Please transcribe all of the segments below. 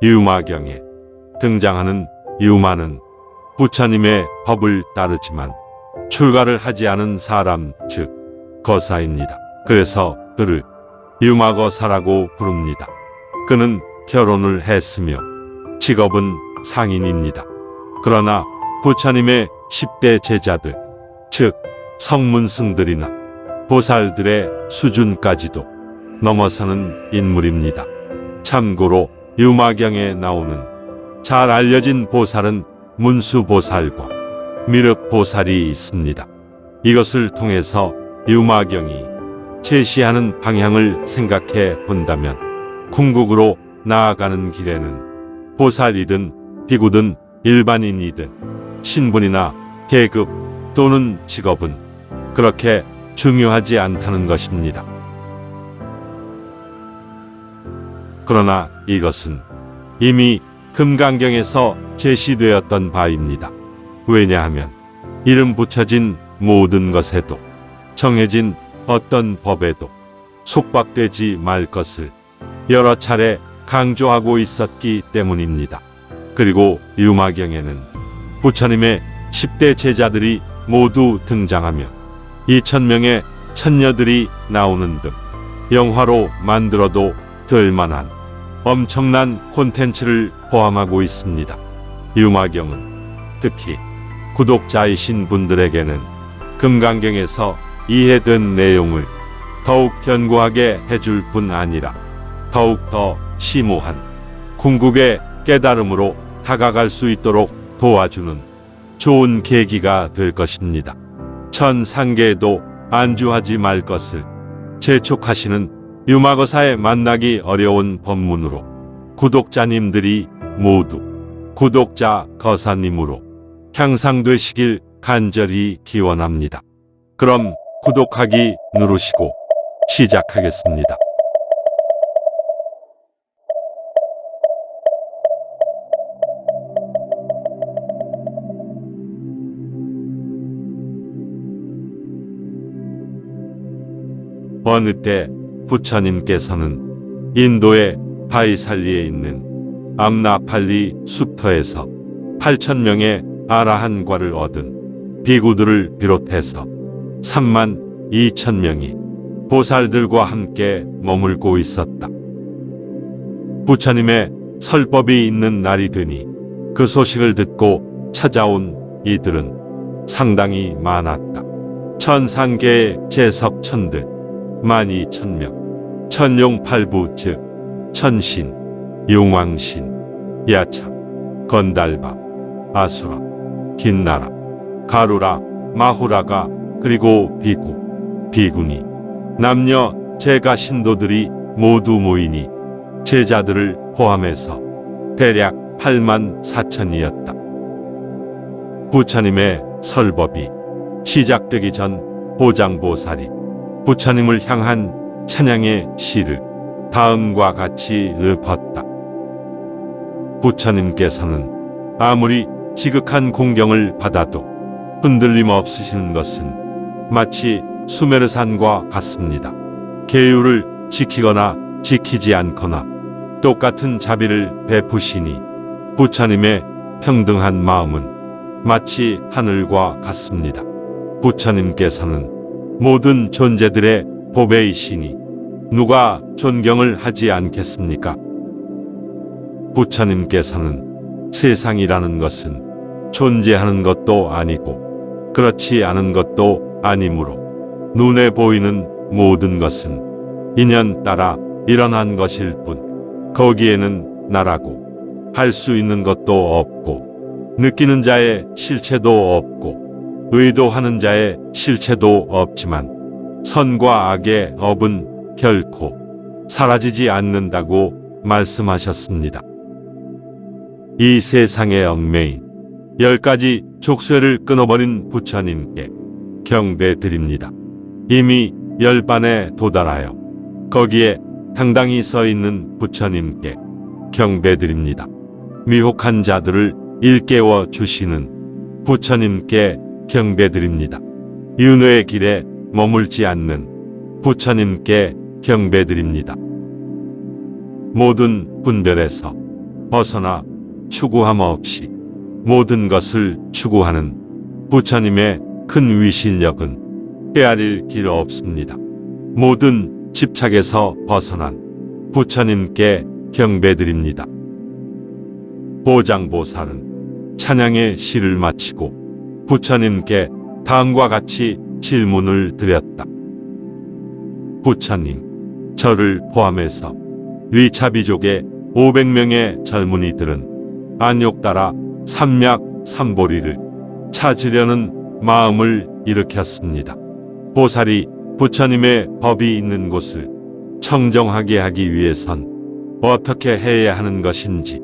유마경에 등장하는 유마는 부처님의 법을 따르지만 출가를 하지 않은 사람, 즉 거사입니다. 그래서 그를 유마거사라고 부릅니다. 그는 결혼을 했으며 직업은 상인입니다. 그러나 부처님의 10대 제자들, 즉 성문승들이나 보살들의 수준까지도 넘어서는 인물입니다. 참고로 유마경에 나오는 잘 알려진 보살은 문수보살과 미륵보살이 있습니다. 이것을 통해서 유마경이 제시하는 방향을 생각해 본다면 궁극으로 나아가는 길에는 보살이든 비구든 일반인이든 신분이나 계급 또는 직업은 그렇게 중요하지 않다는 것입니다. 그러나 이것은 이미 금강경에서 제시되었던 바입니다. 왜냐하면 이름 붙여진 모든 것에도 정해진 어떤 법에도 속박되지 말 것을 여러 차례 강조하고 있었기 때문입니다. 그리고 유마경에는 부처님의 10대 제자들이 모두 등장하며 2000명의 천녀들이 나오는 등 영화로 만들어도 될 만한 엄청난 콘텐츠를 포함하고 있습니다. 유마경은 특히 구독자이신 분들에게는 금강경에서 이해된 내용을 더욱 견고하게 해줄 뿐 아니라 더욱 더 심오한 궁극의 깨달음으로 다가갈 수 있도록 도와주는 좋은 계기가 될 것입니다. 천상계에도 안주하지 말 것을 재촉하시는 유마거사에 만나기 어려운 법문으로 구독자님들이 모두 구독자 거사님으로 향상되시길 간절히 기원합니다. 그럼 구독하기 누르시고 시작하겠습니다. 어느 때 부처님께서는 인도의 바이살리에 있는 암나팔리 숲터에서 8,000명의 아라한과를 얻은 비구들을 비롯해서 32,000명이 보살들과 함께 머물고 있었다. 부처님의 설법이 있는 날이 되니 그 소식을 듣고 찾아온 이들은 상당히 많았다. 천상계의 제석천들 12,000명, 천룡팔부 즉 천신, 용왕신, 야참, 건달밥, 아수라, 긴나라, 가루라, 마후라가 그리고 비구, 비구니, 남녀 제가 신도들이 모두 모이니 제자들을 포함해서 대략 84,000이었다. 부처님의 설법이 시작되기 전 보장보살이 부처님을 향한 찬양의 시를 다음과 같이 읊었다. 부처님께서는 아무리 지극한 공경을 받아도 흔들림 없으시는 것은 마치 수메르산과 같습니다. 계율을 지키거나 지키지 않거나 똑같은 자비를 베푸시니 부처님의 평등한 마음은 마치 하늘과 같습니다. 부처님께서는 모든 존재들의 보배이시니 누가 존경을 하지 않겠습니까? 부처님께서는 세상이라는 것은 존재하는 것도 아니고 그렇지 않은 것도 아니므로 눈에 보이는 모든 것은 인연 따라 일어난 것일 뿐 거기에는 나라고 할 수 있는 것도 없고 느끼는 자의 실체도 없고 의도하는 자의 실체도 없지만 선과 악의 업은 결코 사라지지 않는다고 말씀하셨습니다. 이 세상의 얽매인 10가지 족쇄를 끊어버린 부처님께 경배드립니다. 이미 열반에 도달하여 거기에 당당히 서 있는 부처님께 경배드립니다. 미혹한 자들을 일깨워 주시는 부처님께 경배드립니다. 윤회의 길에 머물지 않는 부처님께 경배드립니다. 모든 분별에서 벗어나 추구함 없이 모든 것을 추구하는 부처님의 큰 위신력은 헤아릴 길 없습니다. 모든 집착에서 벗어난 부처님께 경배드립니다. 보장보살은 찬양의 시를 마치고 부처님께 다음과 같이 질문을 드렸다. 부처님, 저를 포함해서 위차비족의 500명의 젊은이들은 안욕 따라 삼약 삼보리를 찾으려는 마음을 일으켰습니다. 보살이 부처님의 법이 있는 곳을 청정하게 하기 위해선 어떻게 해야 하는 것인지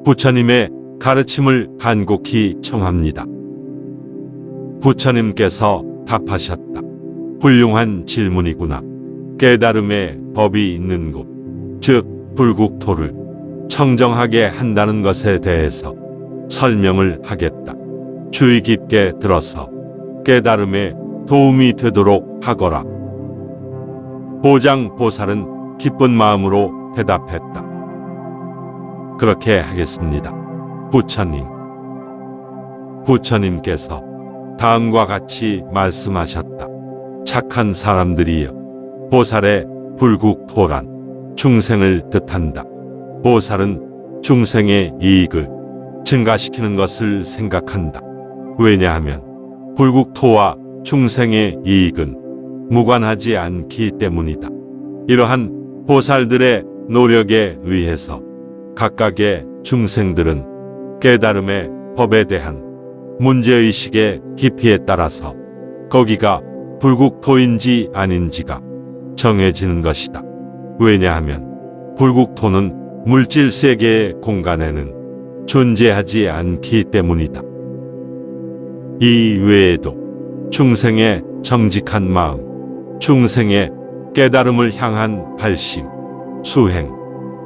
부처님의 가르침을 간곡히 청합니다. 부처님께서 답하셨다. 훌륭한 질문이구나. 깨달음의 법이 있는 곳, 즉 불국토를 청정하게 한다는 것에 대해서 설명을 하겠다. 주의 깊게 들어서 깨달음에 도움이 되도록 하거라. 보장보살은 기쁜 마음으로 대답했다. 그렇게 하겠습니다. 부처님. 부처님께서 다음과 같이 말씀하셨다. 착한 사람들이여, 보살의 불국토란 중생을 뜻한다. 보살은 중생의 이익을 증가시키는 것을 생각한다. 왜냐하면 불국토와 중생의 이익은 무관하지 않기 때문이다. 이러한 보살들의 노력에 의해서 각각의 중생들은 깨달음의 법에 대한 문제의식의 깊이에 따라서 거기가 불국토인지 아닌지가 정해지는 것이다. 왜냐하면 불국토는 물질 세계의 공간에는 존재하지 않기 때문이다. 이 외에도 중생의 정직한 마음, 중생의 깨달음을 향한 발심, 수행,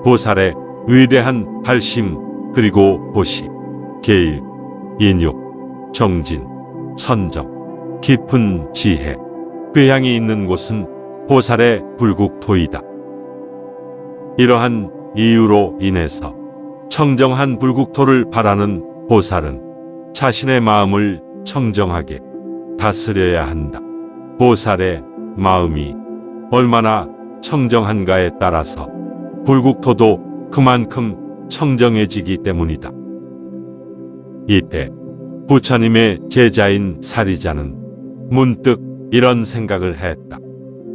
보살의 위대한 발심, 그리고 보시, 계일, 인욕, 정진, 선정, 깊은 지혜, 꾀향이 있는 곳은 보살의 불국토이다. 이러한 이유로 인해서 청정한 불국토를 바라는 보살은 자신의 마음을 청정하게 다스려야 한다. 보살의 마음이 얼마나 청정한가에 따라서 불국토도 그만큼 청정해지기 때문이다. 이때 부처님의 제자인 사리자는 문득 이런 생각을 했다.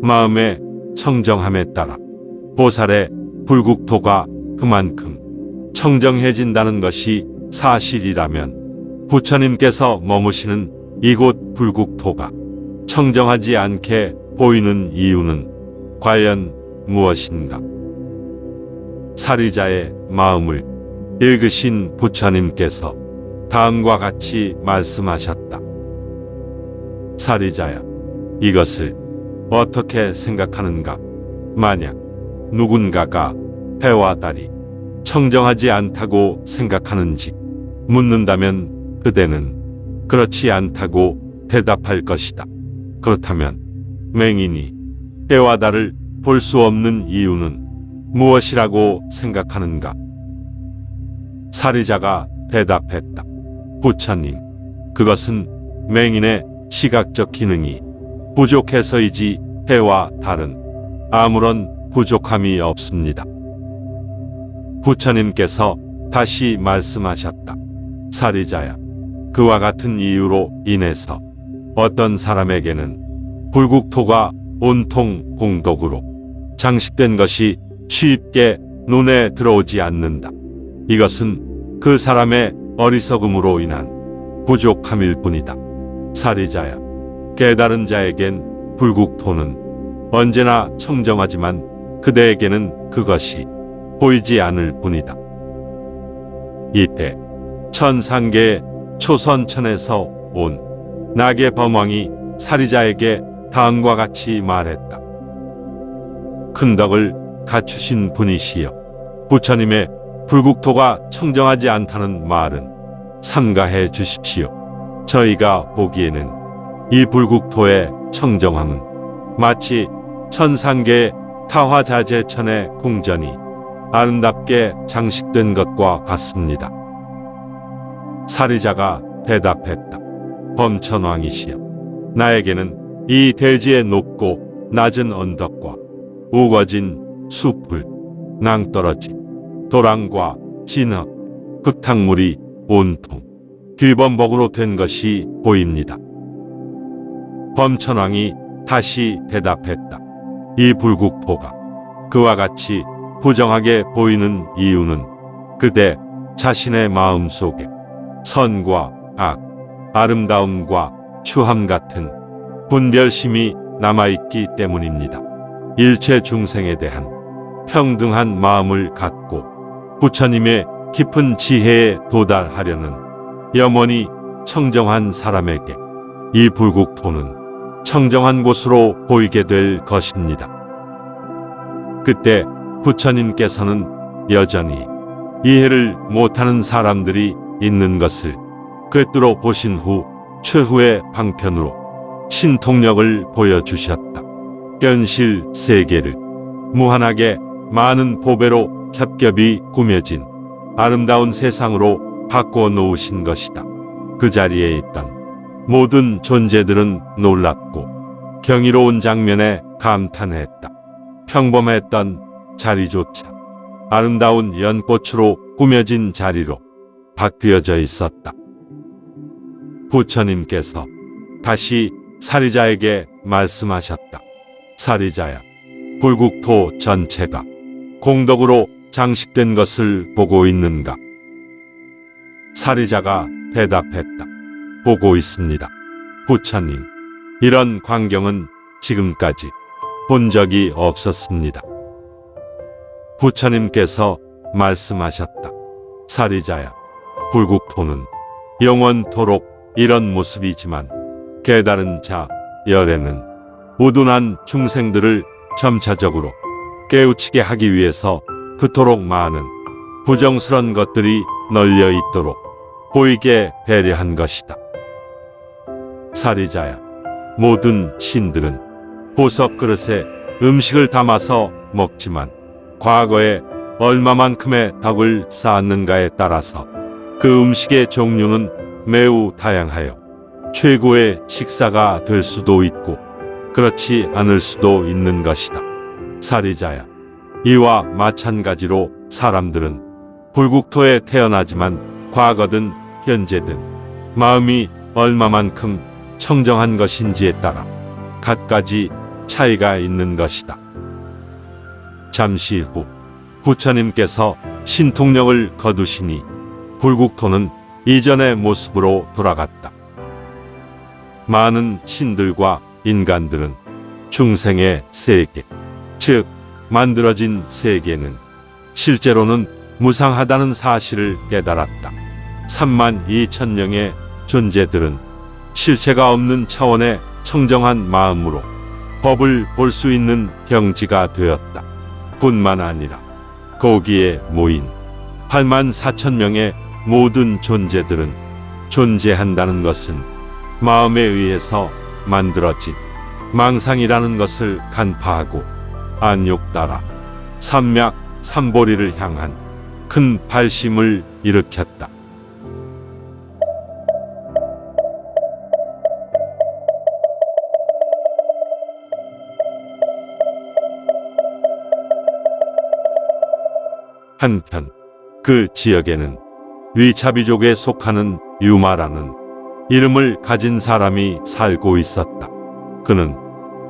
마음의 청정함에 따라 보살의 불국토가 그만큼 청정해진다는 것이 사실이라면 부처님께서 머무시는 이곳 불국토가 청정하지 않게 보이는 이유는 과연 무엇인가? 사리자의 마음을 읽으신 부처님께서 다음과 같이 말씀하셨다. 사리자야, 이것을 어떻게 생각하는가? 만약 누군가가 해와 달이 청정하지 않다고 생각하는지 묻는다면 그대는 그렇지 않다고 대답할 것이다. 그렇다면 맹인이 해와 달을 볼 수 없는 이유는 무엇이라고 생각하는가? 사리자가 대답했다. 부처님, 그것은 맹인의 시각적 기능이 부족해서이지 해와 달은 아무런 부족함이 없습니다. 부처님께서 다시 말씀하셨다. 사리자야, 그와 같은 이유로 인해서 어떤 사람에게는 불국토가 온통 공덕으로 장식된 것이 쉽게 눈에 들어오지 않는다. 이것은 그 사람의 어리석음으로 인한 부족함일 뿐이다. 사리자야, 깨달은 자에겐 불국토는 언제나 청정하지만 그대에게는 그것이 보이지 않을 뿐이다. 이때 천상계의 초선천에서 온 나게 범왕이 사리자에게 다음과 같이 말했다. 큰 덕을 갖추신 분이시여, 부처님의 불국토가 청정하지 않다는 말은 삼가해 주십시오. 저희가 보기에는 이 불국토의 청정함은 마치 천상계의 타화자재천의 궁전이 아름답게 장식된 것과 같습니다. 사리자가 대답했다. 범천왕이시여, 나에게는 이 대지의 높고 낮은 언덕과 우거진 숲을, 낭떠러지, 도랑과 진흙, 흙탕물이 온통 귀범벅으로 된 것이 보입니다. 범천왕이 다시 대답했다. 이 불국토가 그와 같이 부정하게 보이는 이유는 그대 자신의 마음 속에 선과 악, 아름다움과 추함 같은 분별심이 남아있기 때문입니다. 일체 중생에 대한 평등한 마음을 갖고 부처님의 깊은 지혜에 도달하려는 염원이 청정한 사람에게 이 불국토는 청정한 곳으로 보이게 될 것입니다. 그때 부처님께서는 여전히 이해를 못하는 사람들이 있는 것을 꿰뚫어 보신 후 최후의 방편으로 신통력을 보여주셨다. 현실 세계를 무한하게 많은 보배로 겹겹이 꾸며진 아름다운 세상으로 바꿔 놓으신 것이다. 그 자리에 있던 모든 존재들은 놀랍고 경이로운 장면에 감탄했다. 평범했던 자리조차 아름다운 연꽃으로 꾸며진 자리로 바뀌어져 있었다. 부처님께서 다시 사리자에게 말씀하셨다. 사리자야, 불국토 전체가 공덕으로 장식된 것을 보고 있는가? 사리자가 대답했다. 보고 있습니다. 부처님, 이런 광경은 지금까지 본 적이 없었습니다. 부처님께서 말씀하셨다. 사리자야, 불국토는 영원토록 이런 모습이지만 깨달은 자 열에는 우둔한 중생들을 점차적으로 깨우치게 하기 위해서 그토록 많은 부정스런 것들이 널려 있도록 보이게 배려한 것이다. 사리자야, 모든 신들은 보석 그릇에 음식을 담아서 먹지만 과거에 얼마만큼의 덕을 쌓았는가에 따라서 그 음식의 종류는 매우 다양하여 최고의 식사가 될 수도 있고 그렇지 않을 수도 있는 것이다. 사리자야, 이와 마찬가지로 사람들은 불국토에 태어나지만 과거든 현재든 마음이 얼마만큼 청정한 것인지에 따라 갖가지 차이가 있는 것이다. 잠시 후 부처님께서 신통력을 거두시니 불국토는 이전의 모습으로 돌아갔다. 많은 신들과 인간들은 중생의 세계, 즉 만들어진 세계는 실제로는 무상하다는 사실을 깨달았다. 32,000명의 존재들은 실체가 없는 차원의 청정한 마음으로 법을 볼 수 있는 경지가 되었다. 뿐만 아니라 거기에 모인 84,000명의 모든 존재들은 존재한다는 것은 마음에 의해서 만들어진 망상이라는 것을 간파하고 안욕 따라 삼맥 삼보리를 향한 큰 발심을 일으켰다. 한편 그 지역에는 위차비족에 속하는 유마라는 이름을 가진 사람이 살고 있었다. 그는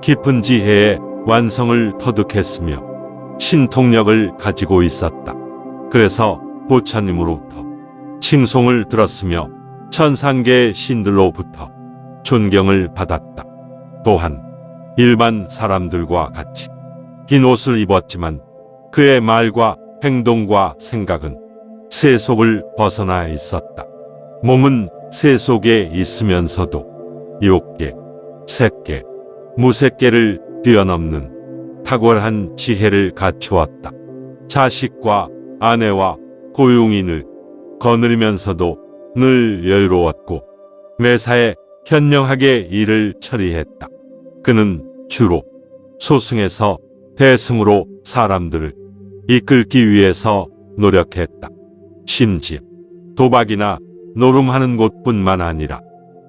깊은 지혜의 완성을 터득했으며 신통력을 가지고 있었다. 그래서 부처님으로부터 칭송을 들었으며 천상계의 신들로부터 존경을 받았다. 또한 일반 사람들과 같이 흰 옷을 입었지만 그의 말과 행동과 생각은 세속을 벗어나 있었다. 몸은 세속에 있으면서도 욕계, 색계, 무색계를 뛰어넘는 탁월한 지혜를 갖추었다. 자식과 아내와 고용인을 거느리면서도 늘 여유로웠고 매사에 현명하게 일을 처리했다. 그는 주로 소승에서 대승으로 사람들을 이끌기 위해서 노력했다. 심지어 도박이나 노름하는 곳뿐만 아니라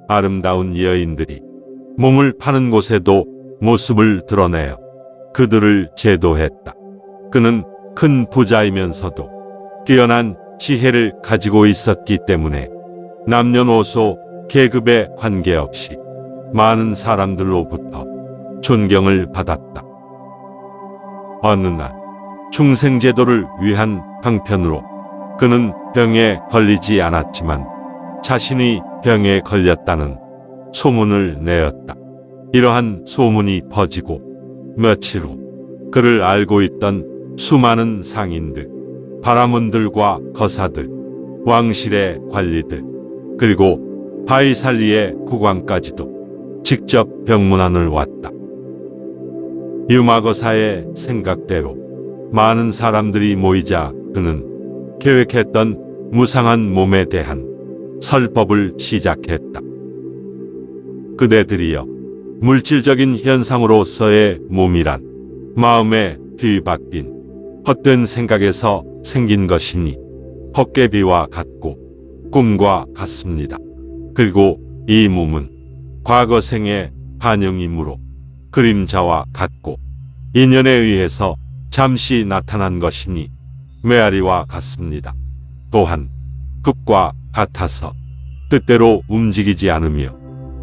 아름다운 여인들이 몸을 파는 곳에도 모습을 드러내어 그들을 제도했다. 그는 큰 부자이면서도 뛰어난 지혜를 가지고 있었기 때문에 남녀노소 계급에 관계없이 많은 사람들로부터 존경을 받았다. 어느 날 중생제도를 위한 방편으로 그는 병에 걸리지 않았지만 자신이 병에 걸렸다는 소문을 내었다. 이러한 소문이 퍼지고 며칠 후 그를 알고 있던 수많은 상인들, 바라문들과 거사들, 왕실의 관리들, 그리고 바이살리의 국왕까지도 직접 병문안을 왔다. 유마거사의 생각대로 많은 사람들이 모이자 그는 계획했던 무상한 몸에 대한 설법을 시작했다. 그대들이여, 물질적인 현상으로서의 몸이란 마음에 뒤바뀐 헛된 생각에서 생긴 것이니 헛개비와 같고 꿈과 같습니다. 그리고 이 몸은 과거 생의 반영이므로 그림자와 같고 인연에 의해서 잠시 나타난 것이니 메아리와 같습니다. 또한 흙과 같아서 뜻대로 움직이지 않으며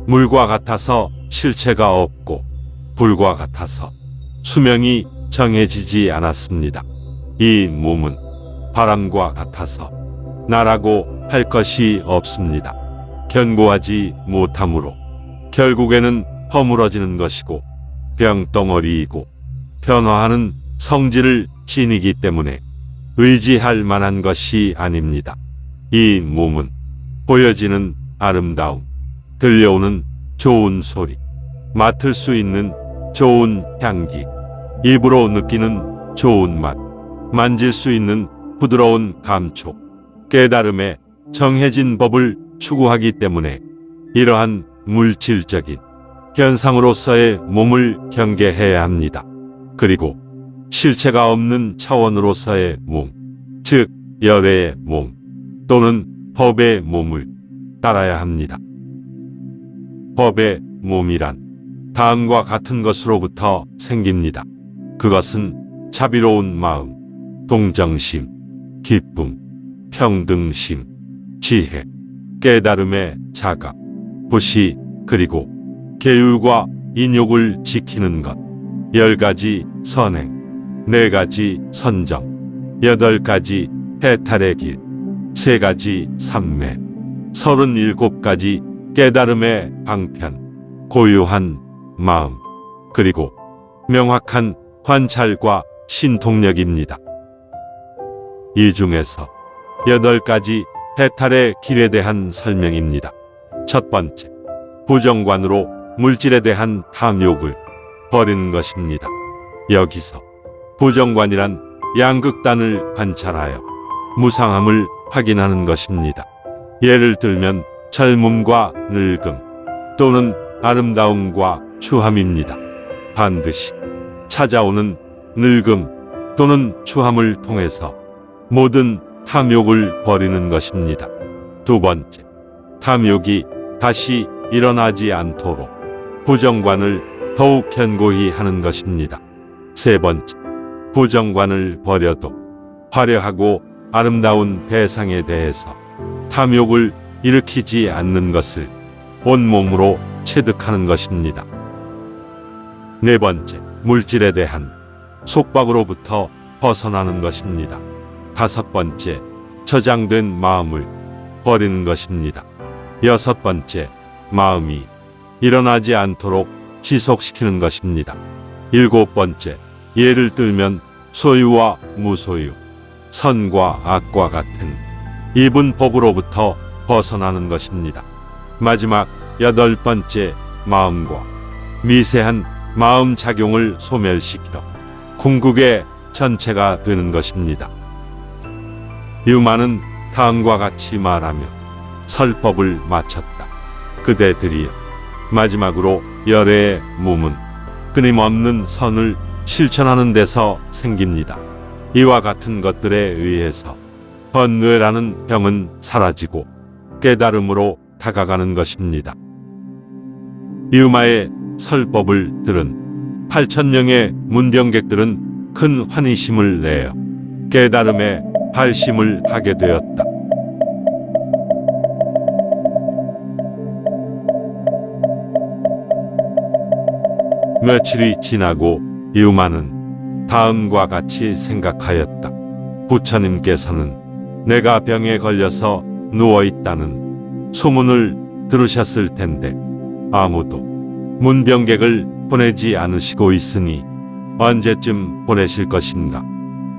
물과 같아서 실체가 없고 불과 같아서 수명이 정해지지 않았습니다. 이 몸은 바람과 같아서 나라고 할 것이 없습니다. 견고하지 못하므로 결국에는 허물어지는 것이고 병덩어리이고 변화하는 성질을 지니기 때문에 의지할 만한 것이 아닙니다. 이 몸은 보여지는 아름다움, 들려오는 좋은 소리, 맡을 수 있는 좋은 향기, 입으로 느끼는 좋은 맛, 만질 수 있는 부드러운 감촉, 깨달음의 정해진 법을 추구하기 때문에 이러한 물질적인 현상으로서의 몸을 경계해야 합니다. 그리고 실체가 없는 차원으로서의 몸, 즉 열애의 몸 또는 법의 몸을 따라야 합니다. 법의 몸이란 다음과 같은 것으로부터 생깁니다. 그것은 자비로운 마음, 동정심, 기쁨, 평등심, 지혜, 깨달음의 자각, 부시, 그리고 계율과 인욕을 지키는 것, 10가지 선행, 4가지 선정, 8가지 해탈의 길, 3가지 삼매, 37가지 깨달음의 방편, 고유한 마음, 그리고 명확한 관찰과 신통력입니다. 이 중에서 8가지 해탈의 길에 대한 설명입니다. 첫 번째, 부정관으로 물질에 대한 탐욕을 버리는 것입니다. 여기서 부정관이란 양극단을 관찰하여 무상함을 확인하는 것입니다. 예를 들면 젊음과 늙음 또는 아름다움과 추함입니다. 반드시 찾아오는 늙음 또는 추함을 통해서 모든 탐욕을 버리는 것입니다. 두 번째, 탐욕이 다시 일어나지 않도록 부정관을 더욱 견고히 하는 것입니다. 세 번째, 부정관을 버려도 화려하고 아름다운 대상에 대해서 탐욕을 일으키지 않는 것을 온몸으로 체득하는 것입니다. 네 번째, 물질에 대한 속박으로부터 벗어나는 것입니다. 다섯 번째, 저장된 마음을 버리는 것입니다. 여섯 번째, 마음이 일어나지 않도록 지속시키는 것입니다. 일곱 번째, 예를 들면 소유와 무소유, 선과 악과 같은 이분법으로부터 벗어나는 것입니다. 마지막 여덟 번째, 마음과 미세한 마음 작용을 소멸시켜 궁극의 전체가 되는 것입니다. 유마는 다음과 같이 말하며 설법을 마쳤다. 그대들이여, 마지막으로 열애의 몸은 끊임없는 선을 실천하는 데서 생깁니다. 이와 같은 것들에 의해서 번뇌라는 병은 사라지고 깨달음으로 다가가는 것입니다. 유마의 설법을 들은 8,000명의 문병객들은 큰 환희심을 내어 깨달음에 발심을 하게 되었다. 며칠이 지나고 유마는 다음과 같이 생각하였다. 부처님께서는 내가 병에 걸려서 누워있다는 소문을 들으셨을 텐데 아무도 문병객을 보내지 않으시고 있으니 언제쯤 보내실 것인가?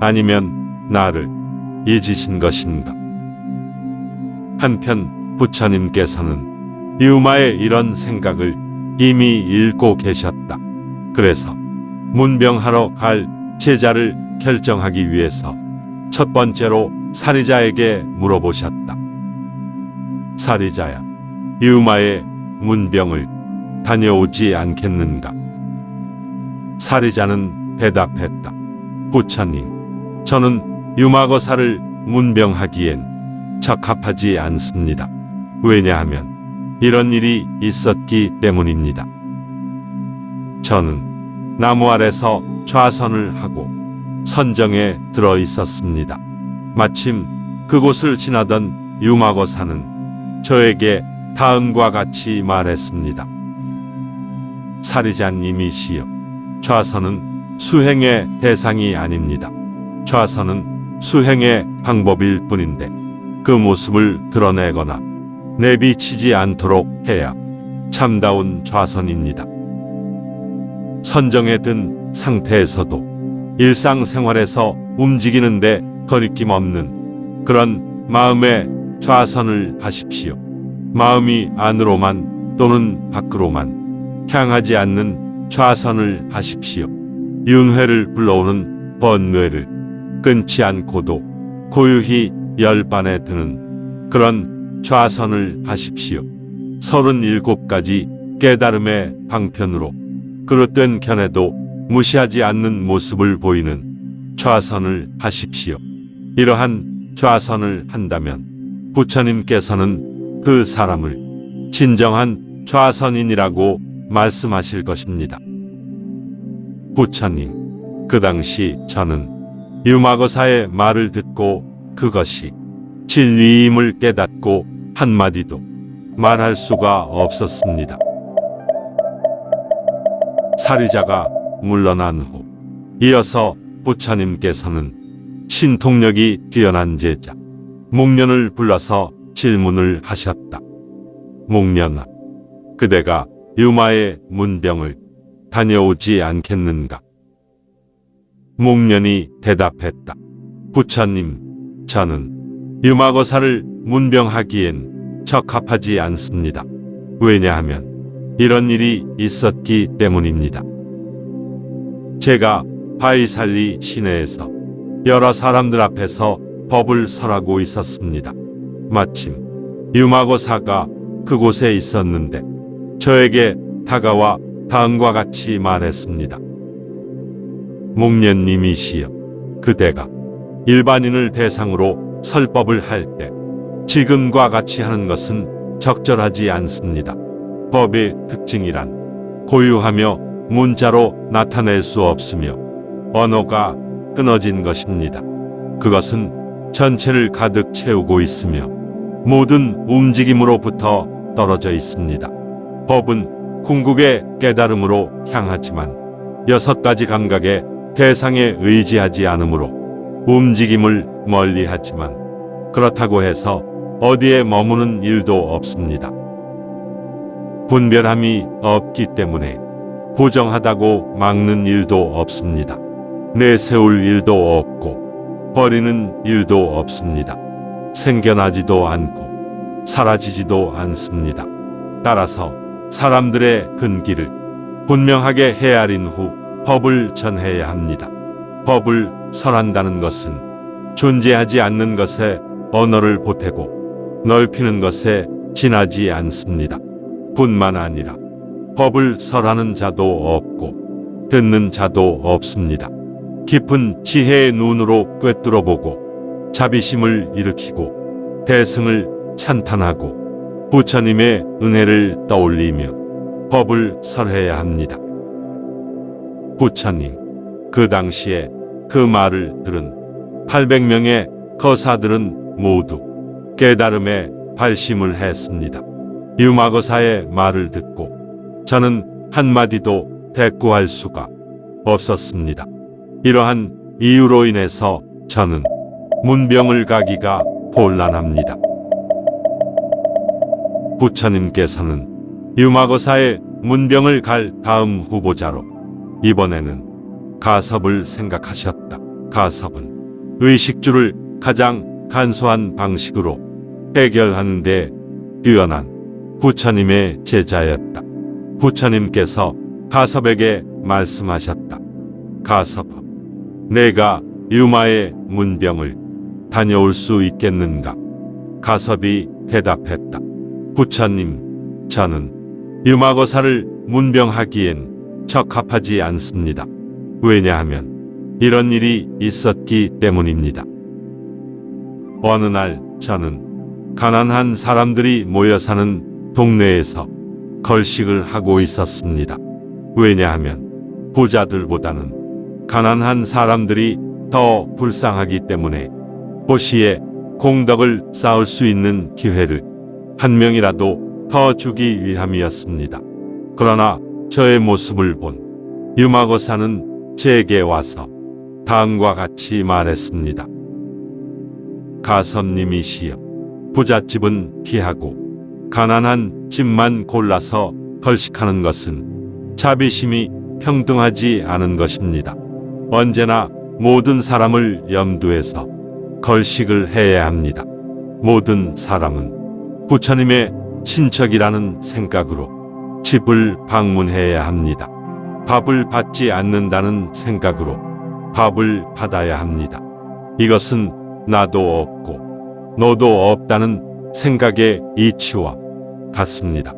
아니면 나를 잊으신 것인가? 한편 부처님께서는 유마의 이런 생각을 이미 읽고 계셨다. 그래서 문병하러 갈 제자를 결정하기 위해서 첫 번째로 사리자에게 물어보셨다. 사리자야, 유마의 문병을 다녀오지 않겠는가? 사리자는 대답했다. 부처님, 저는 유마거사를 문병하기엔 적합하지 않습니다. 왜냐하면 이런 일이 있었기 때문입니다. 저는 나무 아래서 좌선을 하고 선정에 들어 있었습니다. 마침 그곳을 지나던 유마거사는 저에게 다음과 같이 말했습니다. 사리자님이시여, 좌선은 수행의 대상이 아닙니다. 좌선은 수행의 방법일 뿐인데 그 모습을 드러내거나 내비치지 않도록 해야 참다운 좌선입니다. 선정에 든 상태에서도 일상생활에서 움직이는데 거리낌 없는 그런 마음의 좌선을 하십시오. 마음이 안으로만 또는 밖으로만 향하지 않는 좌선을 하십시오. 윤회를 불러오는 번뇌를 끊지 않고도 고유히 열반에 드는 그런 좌선을 하십시오. 37가지 깨달음의 방편으로 그릇된 견해도 무시하지 않는 모습을 보이는 좌선을 하십시오. 이러한 좌선을 한다면 부처님께서는 그 사람을 진정한 좌선인이라고 말씀하실 것입니다. 부처님, 그 당시 저는 유마거사의 말을 듣고 그것이 진리임을 깨닫고 한마디도 말할 수가 없었습니다. 사리자가 물러난 후 이어서 부처님께서는 신통력이 뛰어난 제자 목련을 불러서 질문을 하셨다. 목련아, 그대가 유마의 문병을 다녀오지 않겠는가? 목련이 대답했다. 부처님, 저는 유마거사를 문병하기엔 적합하지 않습니다. 왜냐하면 이런 일이 있었기 때문입니다. 제가 바이살리 시내에서 여러 사람들 앞에서 법을 설하고 있었습니다. 마침 유마거사가 그곳에 있었는데 저에게 다가와 다음과 같이 말했습니다. 목련님이시여, 그대가 일반인을 대상으로 설법을 할 때 지금과 같이 하는 것은 적절하지 않습니다. 법의 특징이란 고유하며 문자로 나타낼 수 없으며 언어가 끊어진 것입니다. 그것은 전체를 가득 채우고 있으며 모든 움직임으로부터 떨어져 있습니다. 법은 궁극의 깨달음으로 향하지만 6가지 감각의 대상에 의지하지 않으므로 움직임을 멀리하지만 그렇다고 해서 어디에 머무는 일도 없습니다. 분별함이 없기 때문에 부정하다고 막는 일도 없습니다. 내세울 일도 없고 버리는 일도 없습니다. 생겨나지도 않고 사라지지도 않습니다. 따라서 사람들의 근기를 분명하게 헤아린 후 법을 전해야 합니다. 법을 설한다는 것은 존재하지 않는 것에 언어를 보태고 넓히는 것에 지나지 않습니다. 뿐만 아니라 법을 설하는 자도 없고 듣는 자도 없습니다. 깊은 지혜의 눈으로 꿰뚫어보고 자비심을 일으키고 대승을 찬탄하고 부처님의 은혜를 떠올리며 법을 설해야 합니다. 부처님, 그 당시에 그 말을 들은 800명의 거사들은 모두 깨달음에 발심을 했습니다. 유마거사의 말을 듣고 저는 한마디도 대꾸할 수가 없었습니다. 이러한 이유로 인해서 저는 문병을 가기가 곤란합니다. 부처님께서는 유마거사의 문병을 갈 다음 후보자로 이번에는 가섭을 생각하셨다. 가섭은 의식주를 가장 간소한 방식으로 해결하는 데 뛰어난 부처님의 제자였다. 부처님께서 가섭에게 말씀하셨다. 가섭아, 내가 유마의 문병을 다녀올 수 있겠는가? 가섭이 대답했다. 부처님, 저는 유마거사를 문병하기엔 적합하지 않습니다. 왜냐하면 이런 일이 있었기 때문입니다. 어느 날 저는 가난한 사람들이 모여 사는 동네에서 걸식을 하고 있었습니다. 왜냐하면 부자들보다는 가난한 사람들이 더 불쌍하기 때문에 도시에 공덕을 쌓을 수 있는 기회를 한 명이라도 더 주기 위함이었습니다. 그러나 저의 모습을 본 유마거사는 제게 와서 다음과 같이 말했습니다. 가섭님이시여, 부잣집은 피하고 가난한 집만 골라서 걸식하는 것은 자비심이 평등하지 않은 것입니다. 언제나 모든 사람을 염두에서 걸식을 해야 합니다. 모든 사람은 부처님의 친척이라는 생각으로 집을 방문해야 합니다. 밥을 받지 않는다는 생각으로 밥을 받아야 합니다. 이것은 나도 없고 너도 없다는 생각의 이치와 같습니다.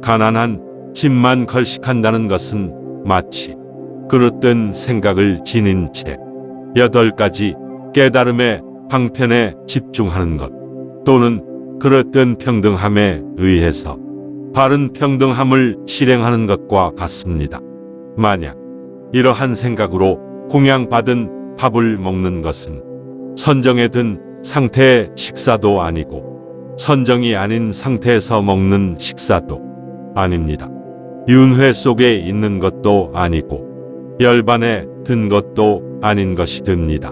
가난한 집만 걸식한다는 것은 마치 그릇된 생각을 지닌 채 8가지 깨달음의 방편에 집중하는 것, 또는 그릇된 평등함에 의해서 바른 평등함을 실행하는 것과 같습니다. 만약 이러한 생각으로 공양받은 밥을 먹는 것은 선정에 든 상태의 식사도 아니고 선정이 아닌 상태에서 먹는 식사도 아닙니다. 윤회 속에 있는 것도 아니고 열반에 든 것도 아닌 것이 됩니다.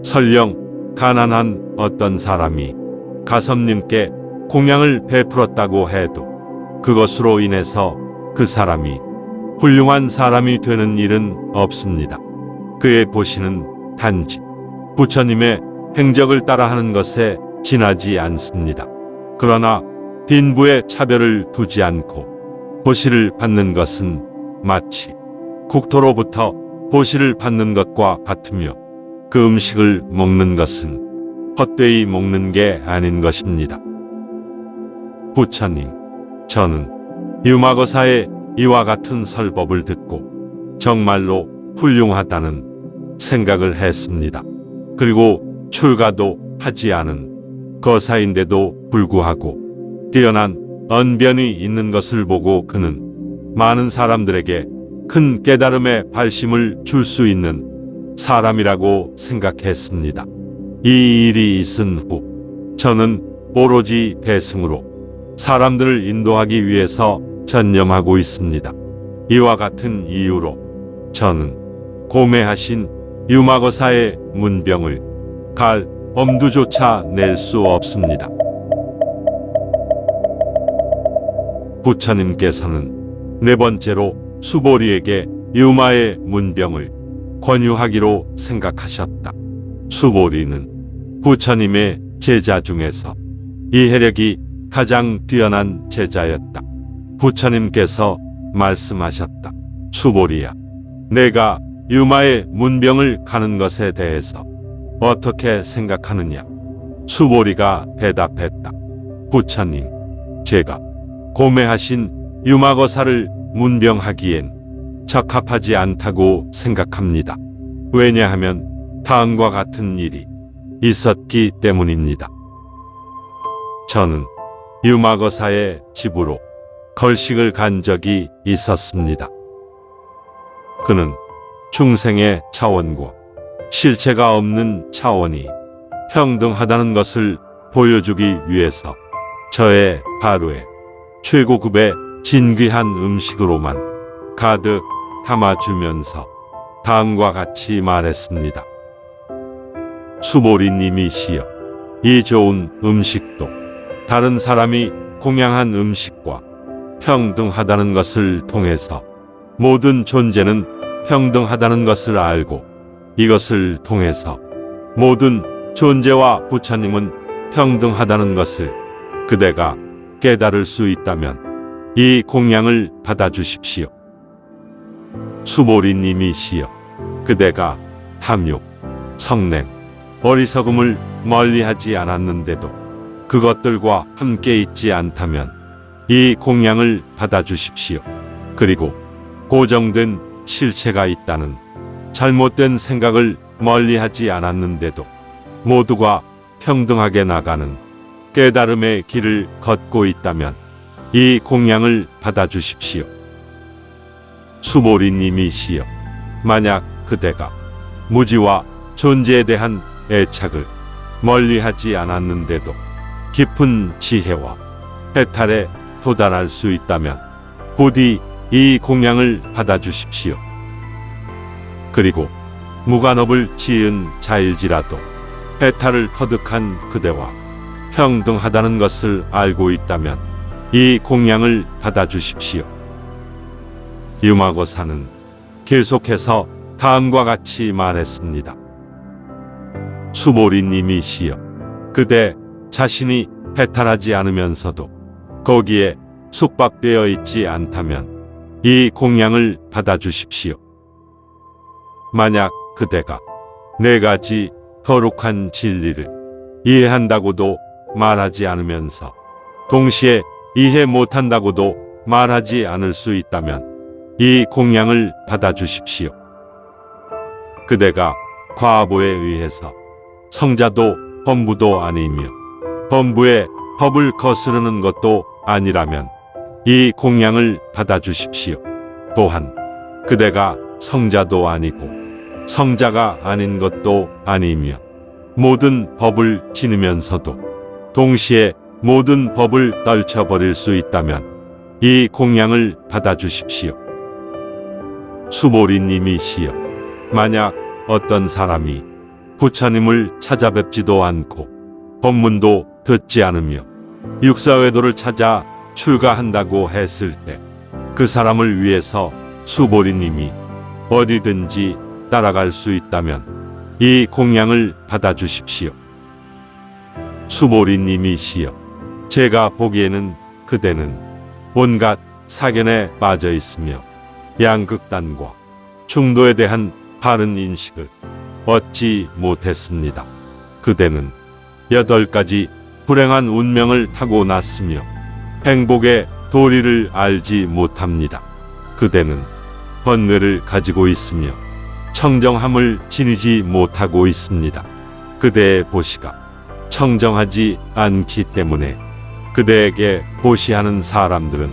설령 가난한 어떤 사람이 가섭님께 공양을 베풀었다고 해도 그것으로 인해서 그 사람이 훌륭한 사람이 되는 일은 없습니다. 그의 보시는 단지 부처님의 행적을 따라하는 것에 지나지 않습니다. 그러나 빈부의 차별을 두지 않고 보시를 받는 것은 마치 국토로부터 보시를 받는 것과 같으며 그 음식을 먹는 것은 헛되이 먹는 게 아닌 것입니다. 부처님, 저는 유마거사의 이와 같은 설법을 듣고 정말로 훌륭하다는 생각을 했습니다. 그리고 출가도 하지 않은 거사인데도 불구하고 뛰어난 언변이 있는 것을 보고 그는 많은 사람들에게 큰 깨달음의 발심을 줄 수 있는 사람이라고 생각했습니다. 이 일이 있은 후 저는 오로지 대승으로 사람들을 인도하기 위해서 전념하고 있습니다. 이와 같은 이유로 저는 고매하신 유마거사의 문병을 갈 엄두조차 낼 수 없습니다. 부처님께서는 네 번째로 수보리에게 유마의 문병을 권유하기로 생각하셨다. 수보리는 부처님의 제자 중에서 이해력이 가장 뛰어난 제자였다. 부처님께서 말씀하셨다. 수보리야, 내가 유마의 문병을 가는 것에 대해서 어떻게 생각하느냐? 수보리가 대답했다. 부처님, 제가 고매하신 유마거사를 문병하기엔 적합하지 않다고 생각합니다. 왜냐하면 다음과 같은 일이 있었기 때문입니다. 저는 유마거사의 집으로 걸식을 간 적이 있었습니다. 그는 중생의 차원과 실체가 없는 차원이 평등하다는 것을 보여주기 위해서 저의 하루에 최고급의 진귀한 음식으로만 가득 담아주면서 다음과 같이 말했습니다. 수보리님이시여, 이 좋은 음식도 다른 사람이 공양한 음식과 평등하다는 것을 통해서 모든 존재는 평등하다는 것을 알고 이것을 통해서 모든 존재와 부처님은 평등하다는 것을 그대가 깨달을 수 있다면 이 공양을 받아주십시오. 수보리님이시여, 그대가 탐욕, 성냄, 어리석음을 멀리하지 않았는데도 그것들과 함께 있지 않다면 이 공양을 받아주십시오. 그리고 고정된 실체가 있다는 잘못된 생각을 멀리하지 않았는데도 모두가 평등하게 나가는 깨달음의 길을 걷고 있다면 이 공양을 받아주십시오. 수보리님이시여, 만약 그대가 무지와 존재에 대한 애착을 멀리하지 않았는데도 깊은 지혜와 해탈에 도달할 수 있다면 부디 이 공양을 받아주십시오. 그리고 무간업을 지은 자일지라도 해탈을 터득한 그대와 평등하다는 것을 알고 있다면 이 공양을 받아주십시오. 유마고사는 계속해서 다음과 같이 말했습니다. 수보리님이시여, 그대 자신이 해탈하지 않으면서도 거기에 숙박되어 있지 않다면 이 공양을 받아주십시오. 만약 그대가 네 가지 거룩한 진리를 이해한다고도 말하지 않으면서 동시에 이해 못한다고도 말하지 않을 수 있다면 이 공양을 받아주십시오. 그대가 과보에 의해서 성자도 범부도 아니며 범부의 법을 거스르는 것도 아니라면 이 공양을 받아주십시오. 또한 그대가 성자도 아니고 성자가 아닌 것도 아니며 모든 법을 지니면서도 동시에 모든 법을 떨쳐버릴 수 있다면 이 공양을 받아주십시오. 수보리님이시여, 만약 어떤 사람이 부처님을 찾아뵙지도 않고 법문도 듣지 않으며 육사외도를 찾아 출가한다고 했을 때 그 사람을 위해서 수보리님이 어디든지 따라갈 수 있다면 이 공양을 받아주십시오. 수보리님이시여, 제가 보기에는 그대는 온갖 사견에 빠져 있으며 양극단과 중도에 대한 바른 인식을 얻지 못했습니다. 그대는 8가지 불행한 운명을 타고났으며 행복의 도리를 알지 못합니다. 그대는 번뇌를 가지고 있으며 청정함을 지니지 못하고 있습니다. 그대의 보시가 청정하지 않기 때문에 그대에게 보시하는 사람들은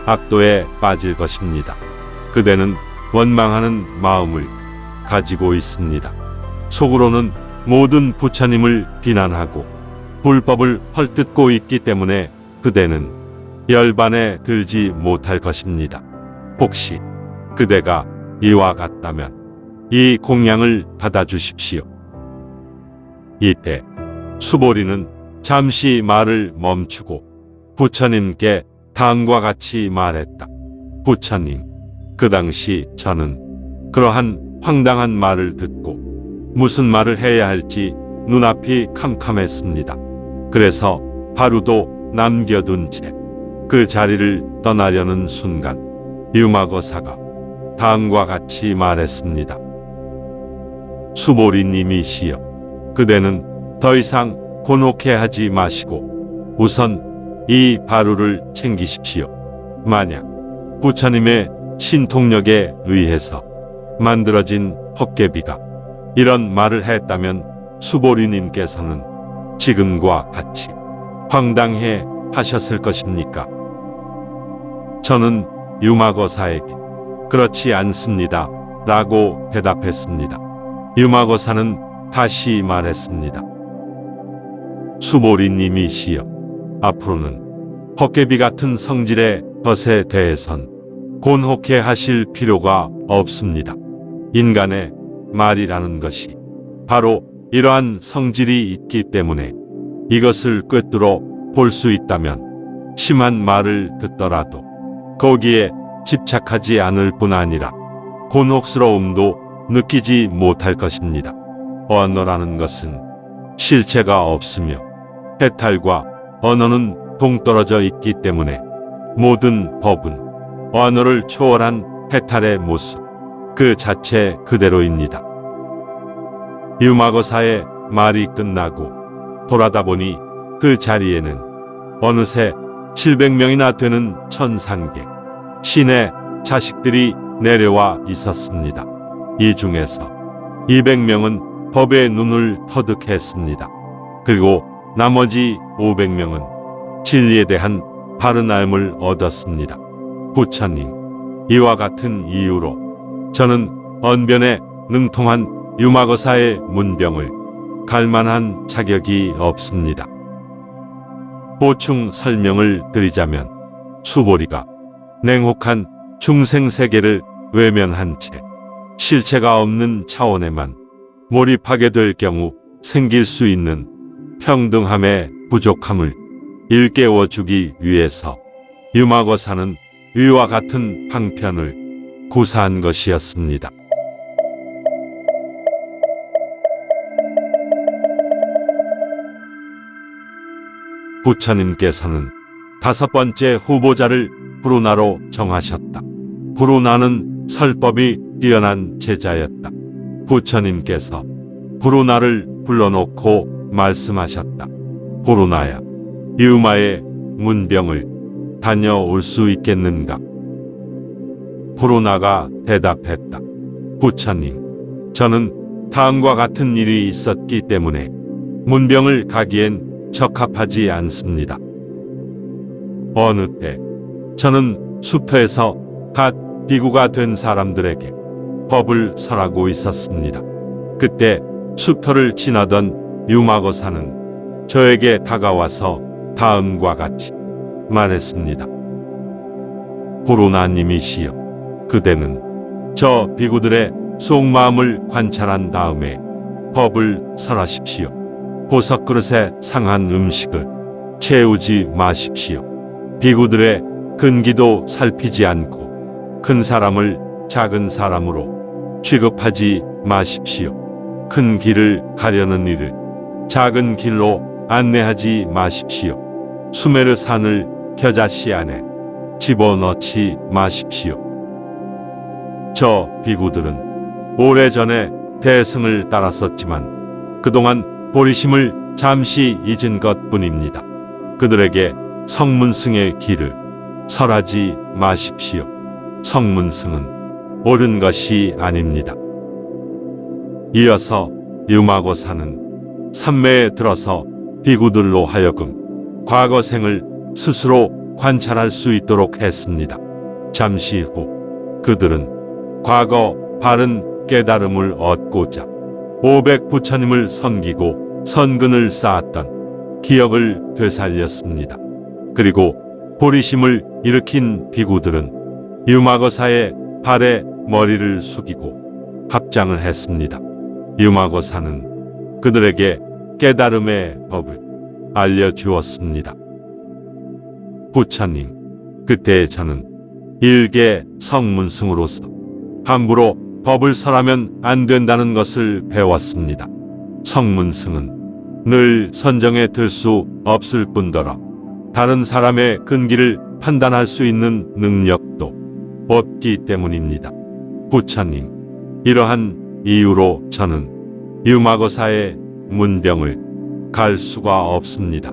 악도에 빠질 것입니다. 그대는 원망하는 마음을 가지고 있습니다. 속으로는 모든 부처님을 비난하고 불법을 헐뜯고 있기 때문에 그대는 열반에 들지 못할 것입니다. 혹시 그대가 이와 같다면 이 공양을 받아주십시오. 이때 수보리는 잠시 말을 멈추고 부처님께 다음과 같이 말했다. 부처님, 그 당시 저는 그러한 황당한 말을 듣고 무슨 말을 해야 할지 눈앞이 캄캄했습니다. 그래서 하루도 남겨둔 채 그 자리를 떠나려는 순간 유마거사가 다음과 같이 말했습니다. 수보리님이시여, 그대는 더 이상 곤혹해하지 마시고 우선 이 바루를 챙기십시오. 만약 부처님의 신통력에 의해서 만들어진 헛개비가 이런 말을 했다면 수보리님께서는 지금과 같이 황당해 하셨을 것입니까? 저는 유마거사에게 그렇지 않습니다 라고 대답했습니다. 유마거사는 다시 말했습니다. 수보리님이시여, 앞으로는 헛개비 같은 성질의 것에 대해선 곤혹해 하실 필요가 없습니다. 인간의 말이라는 것이 바로 이러한 성질이 있기 때문에 이것을 꿰뚫어 볼 수 있다면 심한 말을 듣더라도 거기에 집착하지 않을 뿐 아니라 곤혹스러움도 느끼지 못할 것입니다. 언어라는 것은 실체가 없으며 해탈과 언어는 동떨어져 있기 때문에 모든 법은 언어를 초월한 해탈의 모습 그 자체 그대로입니다. 유마거사의 말이 끝나고 돌아다 보니 그 자리에는 어느새 700명이나 되는 천상계 신의 자식들이 내려와 있었습니다. 이 중에서 200명은 법의 눈을 터득했습니다. 그리고 나머지 500명은 진리에 대한 바른 알을 얻었습니다. 부처님, 이와 같은 이유로 저는 언변에 능통한 유마거사의 문병을 갈만한 자격이 없습니다. 보충 설명을 드리자면 수보리가 냉혹한 중생세계를 외면한 채 실체가 없는 차원에만 몰입하게 될 경우 생길 수 있는 평등함의 부족함을 일깨워 주기 위해서 유마거사는 위와 같은 방편을 구사한 것이었습니다. 부처님께서는 5번째 후보자를 부루나로 정하셨다. 부루나는 설법이 뛰어난 제자였다. 부처님께서 부루나를 불러놓고 말씀하셨다. 부루나야, 유마의 문병을 다녀올 수 있겠는가? 부루나가 대답했다. 부처님, 저는 다음과 같은 일이 있었기 때문에 문병을 가기엔 적합하지 않습니다. 어느 때 저는 숲에서 갓 비구가 된 사람들에게 법을 설하고 있었습니다. 그때 숲터를 지나던 유마거사는 저에게 다가와서 다음과 같이 말했습니다. 부루나님이시여, 그대는 저 비구들의 속마음을 관찰한 다음에 법을 설하십시오. 보석 그릇에 상한 음식을 채우지 마십시오. 비구들의 근기도 살피지 않고 큰 사람을 작은 사람으로 취급하지 마십시오. 큰 길을 가려는 이를 작은 길로 안내하지 마십시오. 수메르 산을 겨자씨 안에 집어넣지 마십시오. 저 비구들은 오래전에 대승을 따랐었지만 그동안 보리심을 잠시 잊은 것뿐입니다. 그들에게 성문승의 길을 설하지 마십시오. 성문승은 옳은 것이 아닙니다. 이어서 유마거사는 산매에 들어서 비구들로 하여금 과거생을 스스로 관찰할 수 있도록 했습니다. 잠시 후 그들은 과거 바른 깨달음을 얻고자 500 부처님을 섬기고 선근을 쌓았던 기억을 되살렸습니다. 그리고 보리심을 일으킨 비구들은 유마거사의 발에 머리를 숙이고 합장을 했습니다. 유마거사는 그들에게 깨달음의 법을 알려주었습니다. 부처님, 그때 저는 일개 성문승으로서 함부로 법을 설하면 안 된다는 것을 배웠습니다. 성문승은 늘 선정에 들 수 없을 뿐더러 다른 사람의 근기를 판단할 수 있는 능력도 없기 때문입니다. 부처님, 이러한 이유로 저는 유마거사의 문병을 갈 수가 없습니다.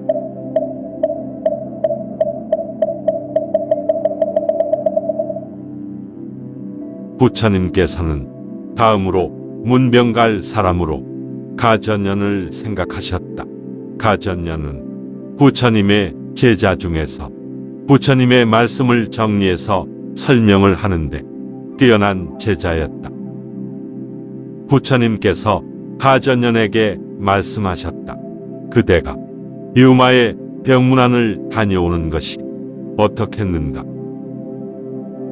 부처님께서는 다음으로 문병갈 사람으로 가전년을 생각하셨다. 가전년은 부처님의 제자 중에서 부처님의 말씀을 정리해서 설명을 하는데 뛰어난 제자였다. 부처님께서 가전년에게 말씀하셨다. 그대가 유마의 병문안을 다녀오는 것이 어떻겠는가?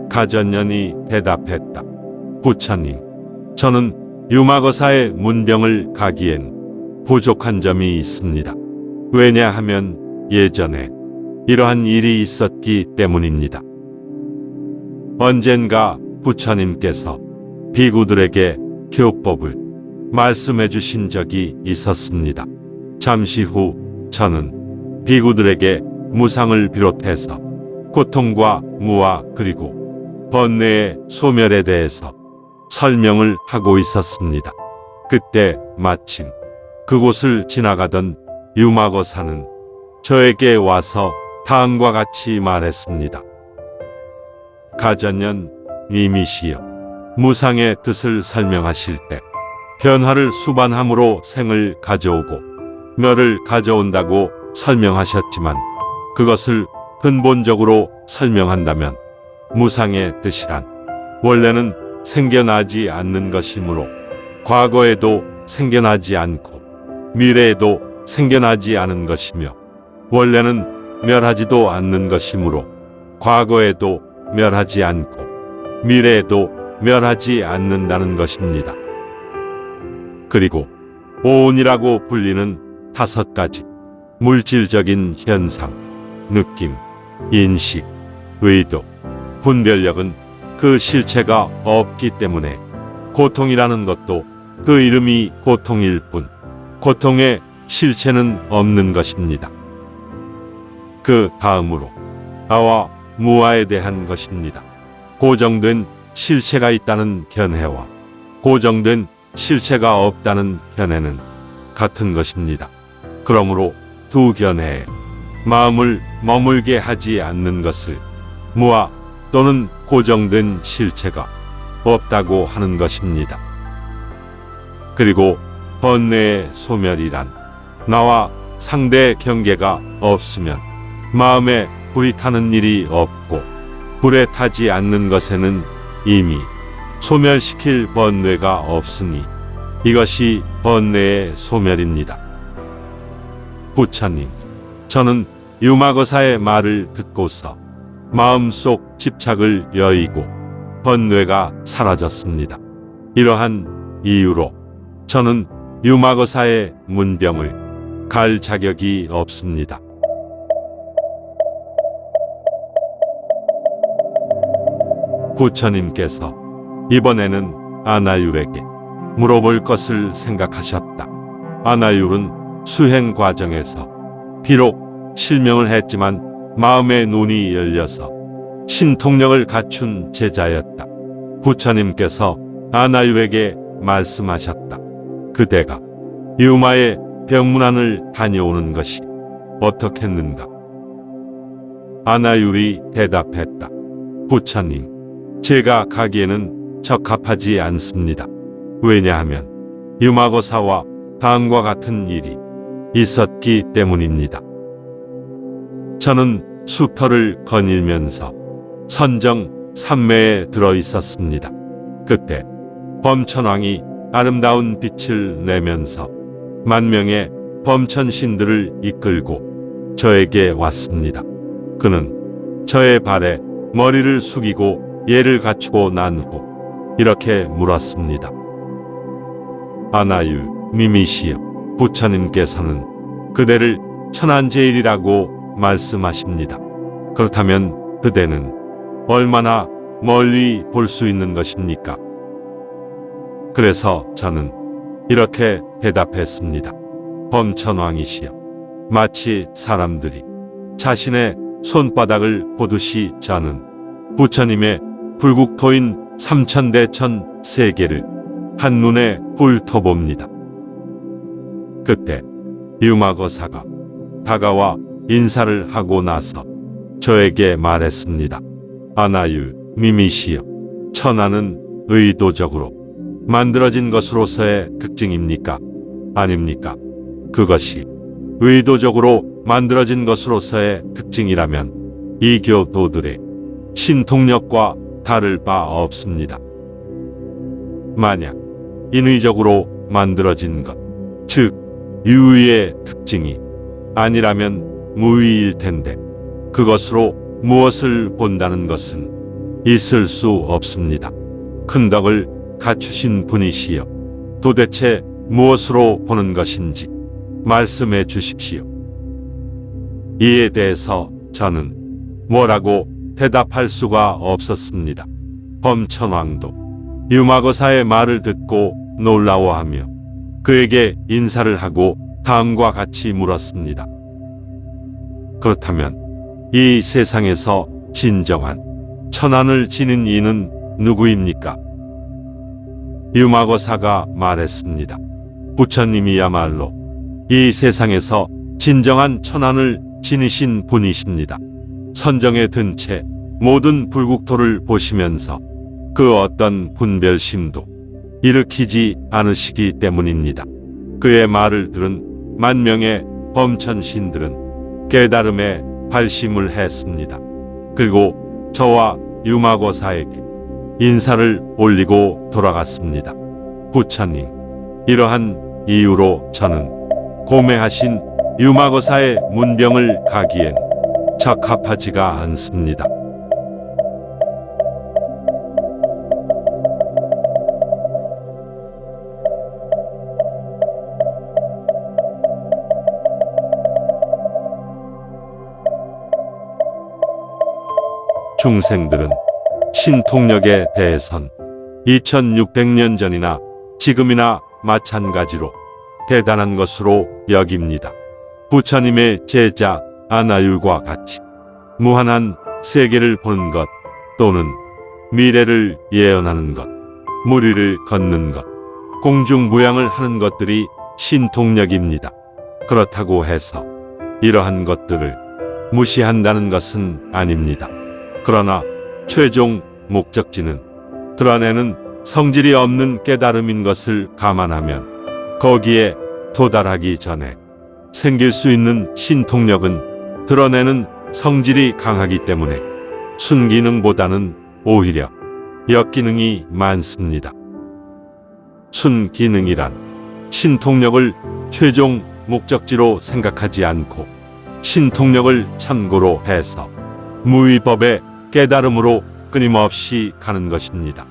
가전년이 대답했다. 부처님, 저는 유마거사의 문병을 가기엔 부족한 점이 있습니다. 왜냐하면 예전에 이러한 일이 있었기 때문입니다. 언젠가 부처님께서 비구들에게 교법을 말씀해 주신 적이 있었습니다. 잠시 후 저는 비구들에게 무상을 비롯해서 고통과 무아 그리고 번뇌의 소멸에 대해서 설명을 하고 있었습니다. 그때 마침 그곳을 지나가던 유마거사는 저에게 와서 다음과 같이 말했습니다. 가전년 님이시여, 무상의 뜻을 설명하실 때 변화를 수반함으로 생을 가져오고 멸을 가져온다고 설명하셨지만 그것을 근본적으로 설명한다면 무상의 뜻이란 원래는 생겨나지 않는 것이므로 과거에도 생겨나지 않고 미래에도 생겨나지 않은 것이며 원래는 멸하지도 않는 것이므로 과거에도 멸하지 않고 미래에도 멸하지 않는다는 것입니다. 그리고 오온이라고 불리는 5가지 물질적인 현상, 느낌, 인식, 의도, 분별력은 그 실체가 없기 때문에 고통이라는 것도 그 이름이 고통일 뿐 고통의 실체는 없는 것입니다. 그 다음으로 아와 무아에 대한 것입니다. 고정된 실체가 있다는 견해와 고정된 실체가 없다는 견해는 같은 것입니다. 그러므로 두 견해에 마음을 머물게 하지 않는 것을 무아 또는 고정된 실체가 없다고 하는 것입니다. 그리고 번뇌의 소멸이란 나와 상대 경계가 없으면 마음에 불이 타는 일이 없고 불에 타지 않는 것에는 이미 소멸시킬 번뇌가 없으니 이것이 번뇌의 소멸입니다. 부처님, 저는 유마거사의 말을 듣고서 마음속 집착을 여의고 번뇌가 사라졌습니다. 이러한 이유로 저는 유마거사의 문병을 갈 자격이 없습니다. 부처님께서 이번에는 아나율에게 물어볼 것을 생각하셨다. 아나율은 수행 과정에서 비록 실명을 했지만 마음의 눈이 열려서 신통력을 갖춘 제자였다. 부처님께서 아나율에게 말씀하셨다. 그대가 유마의 병문안을 다녀오는 것이 어떻겠는가? 아나율이 대답했다. 부처님, 제가 가기에는 적합하지 않습니다. 왜냐하면 유마거사와 다음과 같은 일이 있었기 때문입니다. 저는 수터를 거닐면서 선정 산매에 들어 있었습니다. 그때 범천왕이 아름다운 빛을 내면서 만명의 범천신들을 이끌고 저에게 왔습니다. 그는 저의 발에 머리를 숙이고 예를 갖추고 난 후 이렇게 물었습니다. 아나율 님이시여, 부처님께서는 그대를 천한제일이라고 말씀하십니다. 그렇다면 그대는 얼마나 멀리 볼 수 있는 것입니까? 그래서 저는 이렇게 대답했습니다. 범천왕이시여, 마치 사람들이 자신의 손바닥을 보듯이 저는 부처님의 불국토인 삼천대천 세계를 한눈에 훑어봅니다. 그때 유마거사가 다가와 인사를 하고 나서 저에게 말했습니다. 아나율 님이시여, 천하는 의도적으로 만들어진 것으로서의 특징입니까? 아닙니까? 그것이 의도적으로 만들어진 것으로서의 특징이라면 이 교도들의 신통력과 다를 바 없습니다. 만약 인위적으로 만들어진 것, 즉 유의의 특징이 아니라면 무의일 텐데 그것으로 무엇을 본다는 것은 있을 수 없습니다. 큰 덕을 갖추신 분이시여 도대체 무엇으로 보는 것인지 말씀해 주십시오. 이에 대해서 저는 뭐라고 대답할 수가 없었습니다. 범천왕도 유마거사의 말을 듣고 놀라워하며 그에게 인사를 하고 다음과 같이 물었습니다. 그렇다면 이 세상에서 진정한 천안을 지닌 이는 누구입니까? 유마거사가 말했습니다. 부처님이야말로 이 세상에서 진정한 천안을 지니신 분이십니다. 선정에 든 채 모든 불국토를 보시면서 그 어떤 분별심도 일으키지 않으시기 때문입니다. 그의 말을 들은 만명의 범천신들은 깨달음에 발심을 했습니다. 그리고 저와 유마거사에게 인사를 올리고 돌아갔습니다. 부처님, 이러한 이유로 저는 고매하신 유마거사의 문병을 가기엔 적합하지가 않습니다. 중생들은 신통력에 대해선 2600년 전이나 지금이나 마찬가지로 대단한 것으로 여깁니다. 부처님의 제자 아나율과 같이 무한한 세계를 보는 것 또는 미래를 예언하는 것, 무리를 걷는 것, 공중부양을 하는 것들이 신통력입니다. 그렇다고 해서 이러한 것들을 무시한다는 것은 아닙니다. 그러나 최종 목적지는 드러내는 성질이 없는 깨달음인 것을 감안하면 거기에 도달하기 전에 생길 수 있는 신통력은 드러내는 성질이 강하기 때문에 순기능보다는 오히려 역기능이 많습니다. 순기능이란 신통력을 최종 목적지로 생각하지 않고 신통력을 참고로 해서 무위법의 깨달음으로 끊임없이 가는 것입니다.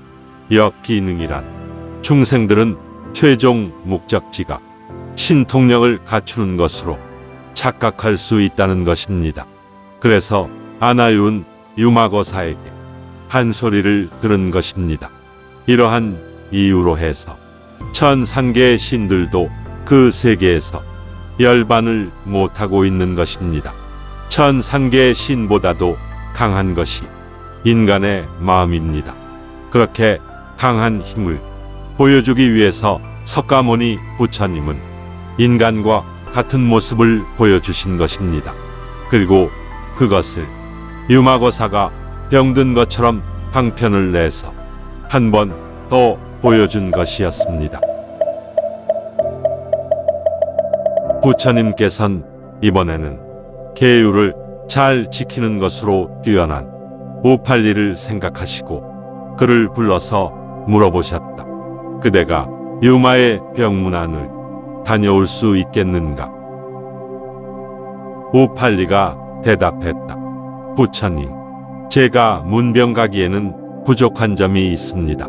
역기능이란 중생들은 최종 목적지가 신통력을 갖추는 것으로 착각할 수 있다는 것입니다. 그래서 아나윤 유마거사에게 한 소리를 들은 것입니다. 이러한 이유로 해서 천상계의 신들도 그 세계에서 열반을 못하고 있는 것입니다. 천상계의 신보다도 강한 것이 인간의 마음입니다. 그렇게 강한 힘을 보여주기 위해서 석가모니 부처님은 인간과 같은 모습을 보여주신 것입니다. 그리고 그것을 유마거사가 병든 것처럼 방편을 내서 한 번 더 보여준 것이었습니다. 부처님께서는 이번에는 계율을 잘 지키는 것으로 뛰어난 우팔리를 생각하시고 그를 불러서 물어보셨다. 그대가 유마의 병문안을 다녀올 수 있겠는가? 우팔리가 대답했다. 부처님, 제가 문병 가기에는 부족한 점이 있습니다.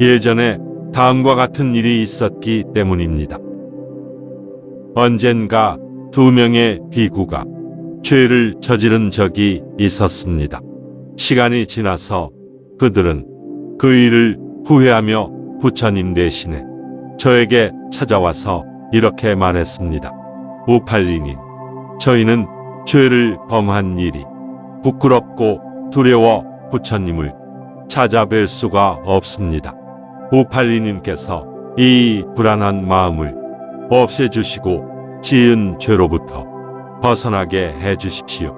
예전에 다음과 같은 일이 있었기 때문입니다. 언젠가 2명의 비구가 죄를 저지른 적이 있었습니다. 시간이 지나서 그들은 그 일을 후회하며 부처님 대신에 저에게 찾아와서 이렇게 말했습니다. 우팔리님, 저희는 죄를 범한 일이 부끄럽고 두려워 부처님을 찾아뵐 수가 없습니다. 우팔리님께서 이 불안한 마음을 없애주시고 지은 죄로부터 벗어나게 해주십시오.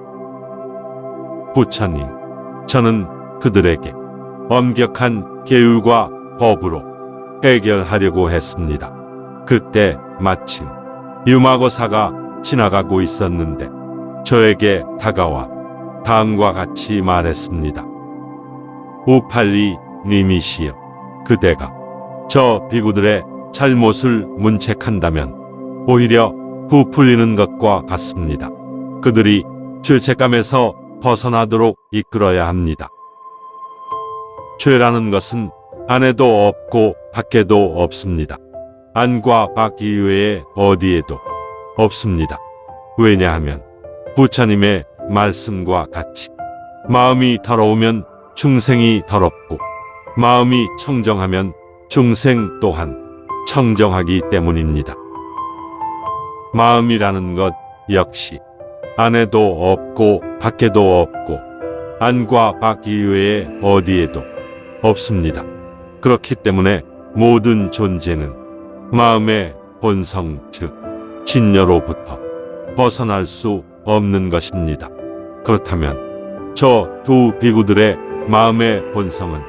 부처님, 저는 그들에게 엄격한 계율과 법으로 해결하려고 했습니다. 그때 마침 유마거사가 지나가고 있었는데 저에게 다가와 다음과 같이 말했습니다. 우팔리 님이시여, 그대가 저 비구들의 잘못을 문책한다면 오히려 부풀리는 것과 같습니다. 그들이 죄책감에서 벗어나도록 이끌어야 합니다. 죄라는 것은 안에도 없고 밖에도 없습니다. 안과 밖 이외에 어디에도 없습니다. 왜냐하면 부처님의 말씀과 같이 마음이 더러우면 중생이 더럽고 마음이 청정하면 중생 또한 청정하기 때문입니다. 마음이라는 것 역시 안에도 없고 밖에도 없고 안과 밖 이외에 어디에도 없습니다. 그렇기 때문에 모든 존재는 마음의 본성 즉 진여로부터 벗어날 수 없는 것입니다. 그렇다면 저 두 비구들의 마음의 본성은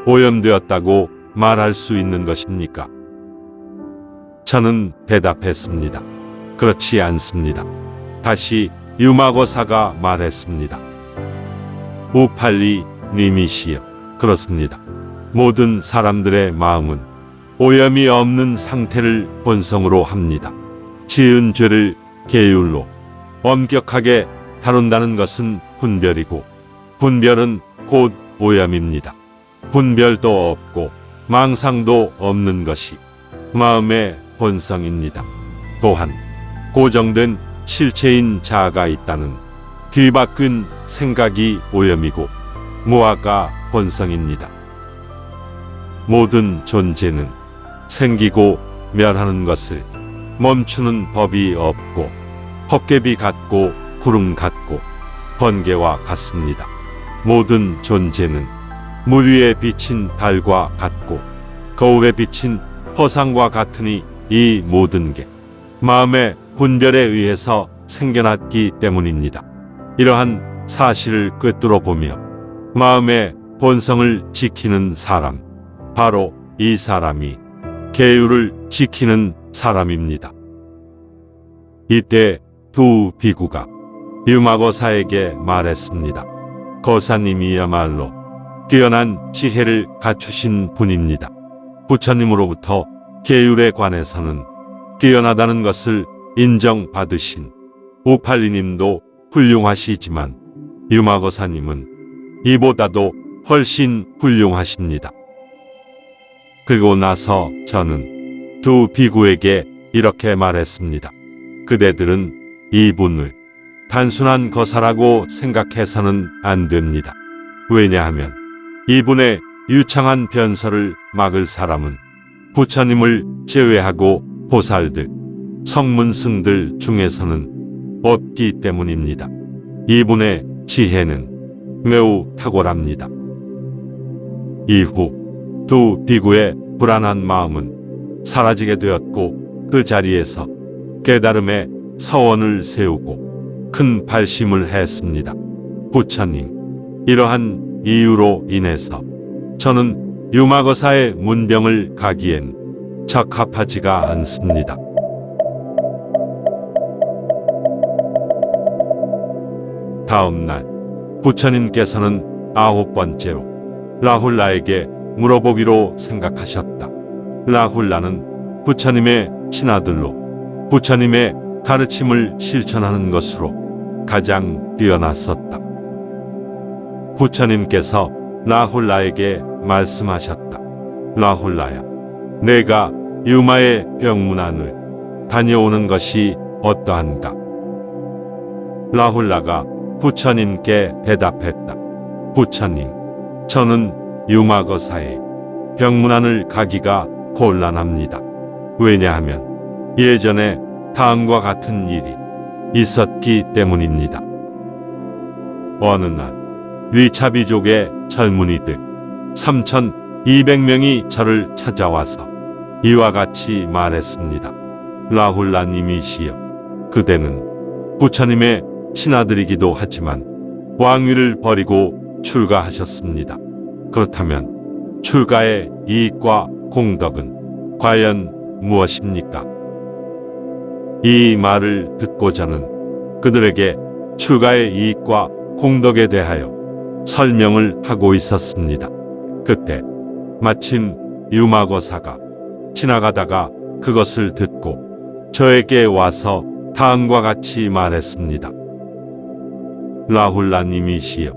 오염되었다고 말할 수 있는 것입니까? 저는 대답했습니다. 그렇지 않습니다. 다시 유마거사가 말했습니다. 우팔리 님이시여, 그렇습니다. 모든 사람들의 마음은 오염이 없는 상태를 본성으로 합니다. 지은 죄를 계율로 엄격하게 다룬다는 것은 분별이고 분별은 곧 오염입니다. 분별도 없고 망상도 없는 것이 마음의 본성입니다. 또한 고정된 실체인 자아가 있다는 뒤바뀐 생각이 오염이고 무아가 본성입니다. 모든 존재는 생기고 멸하는 것을 멈추는 법이 없고 헛개비 같고 구름 같고 번개와 같습니다. 모든 존재는 물 위에 비친 달과 같고 거울에 비친 허상과 같으니 이 모든 게 마음의 분별에 의해서 생겨났기 때문입니다. 이러한 사실을 꿰뚫어 보며 마음의 본성을 지키는 사람, 바로 이 사람이 계율을 지키는 사람입니다. 이때 두 비구가 유마거사에게 말했습니다. 거사님이야말로 뛰어난 지혜를 갖추신 분입니다. 부처님으로부터 계율에 관해서는 뛰어나다는 것을 인정받으신 우팔리님도 훌륭하시지만 유마거사님은 이보다도 훨씬 훌륭하십니다. 그리고 나서 저는 두 비구에게 이렇게 말했습니다. 그대들은 이분을 단순한 거사라고 생각해서는 안 됩니다. 왜냐하면 이분의 유창한 변설을 막을 사람은 부처님을 제외하고 보살들, 성문승들 중에서는 없기 때문입니다. 이분의 지혜는 매우 탁월합니다. 이후 두 비구의 불안한 마음은 사라지게 되었고 그 자리에서 깨달음의 서원을 세우고 큰 발심을 했습니다. 부처님, 이러한 이유로 인해서 저는 유마거사의 문병을 가기엔 적합하지가 않습니다. 다음 날 부처님께서는 9번째로 라훌라에게 물어보기로 생각하셨다. 라훌라는 부처님의 친아들로 부처님의 가르침을 실천하는 것으로 가장 뛰어났었다. 부처님께서 라훌라에게 말씀하셨다. 라훌라야, 내가 유마의 병문안을 다녀오는 것이 어떠한가? 라훌라가 부처님께 대답했다. 부처님, 저는 유마거사의 병문안을 가기가 곤란합니다. 왜냐하면 예전에 다음과 같은 일이 있었기 때문입니다. 어느 날 위차비족의 젊은이들 3,200명이 저를 찾아와서 이와 같이 말했습니다. 라훌라님이시여, 그대는 부처님의 친아들이기도 하지만 왕위를 버리고 출가하셨습니다. 그렇다면 출가의 이익과 공덕은 과연 무엇입니까? 이 말을 듣고 저는 그들에게 출가의 이익과 공덕에 대하여 설명을 하고 있었습니다. 그때 마침 유마고사가 지나가다가 그것을 듣고 저에게 와서 다음과 같이 말했습니다. 라훌라님이시여,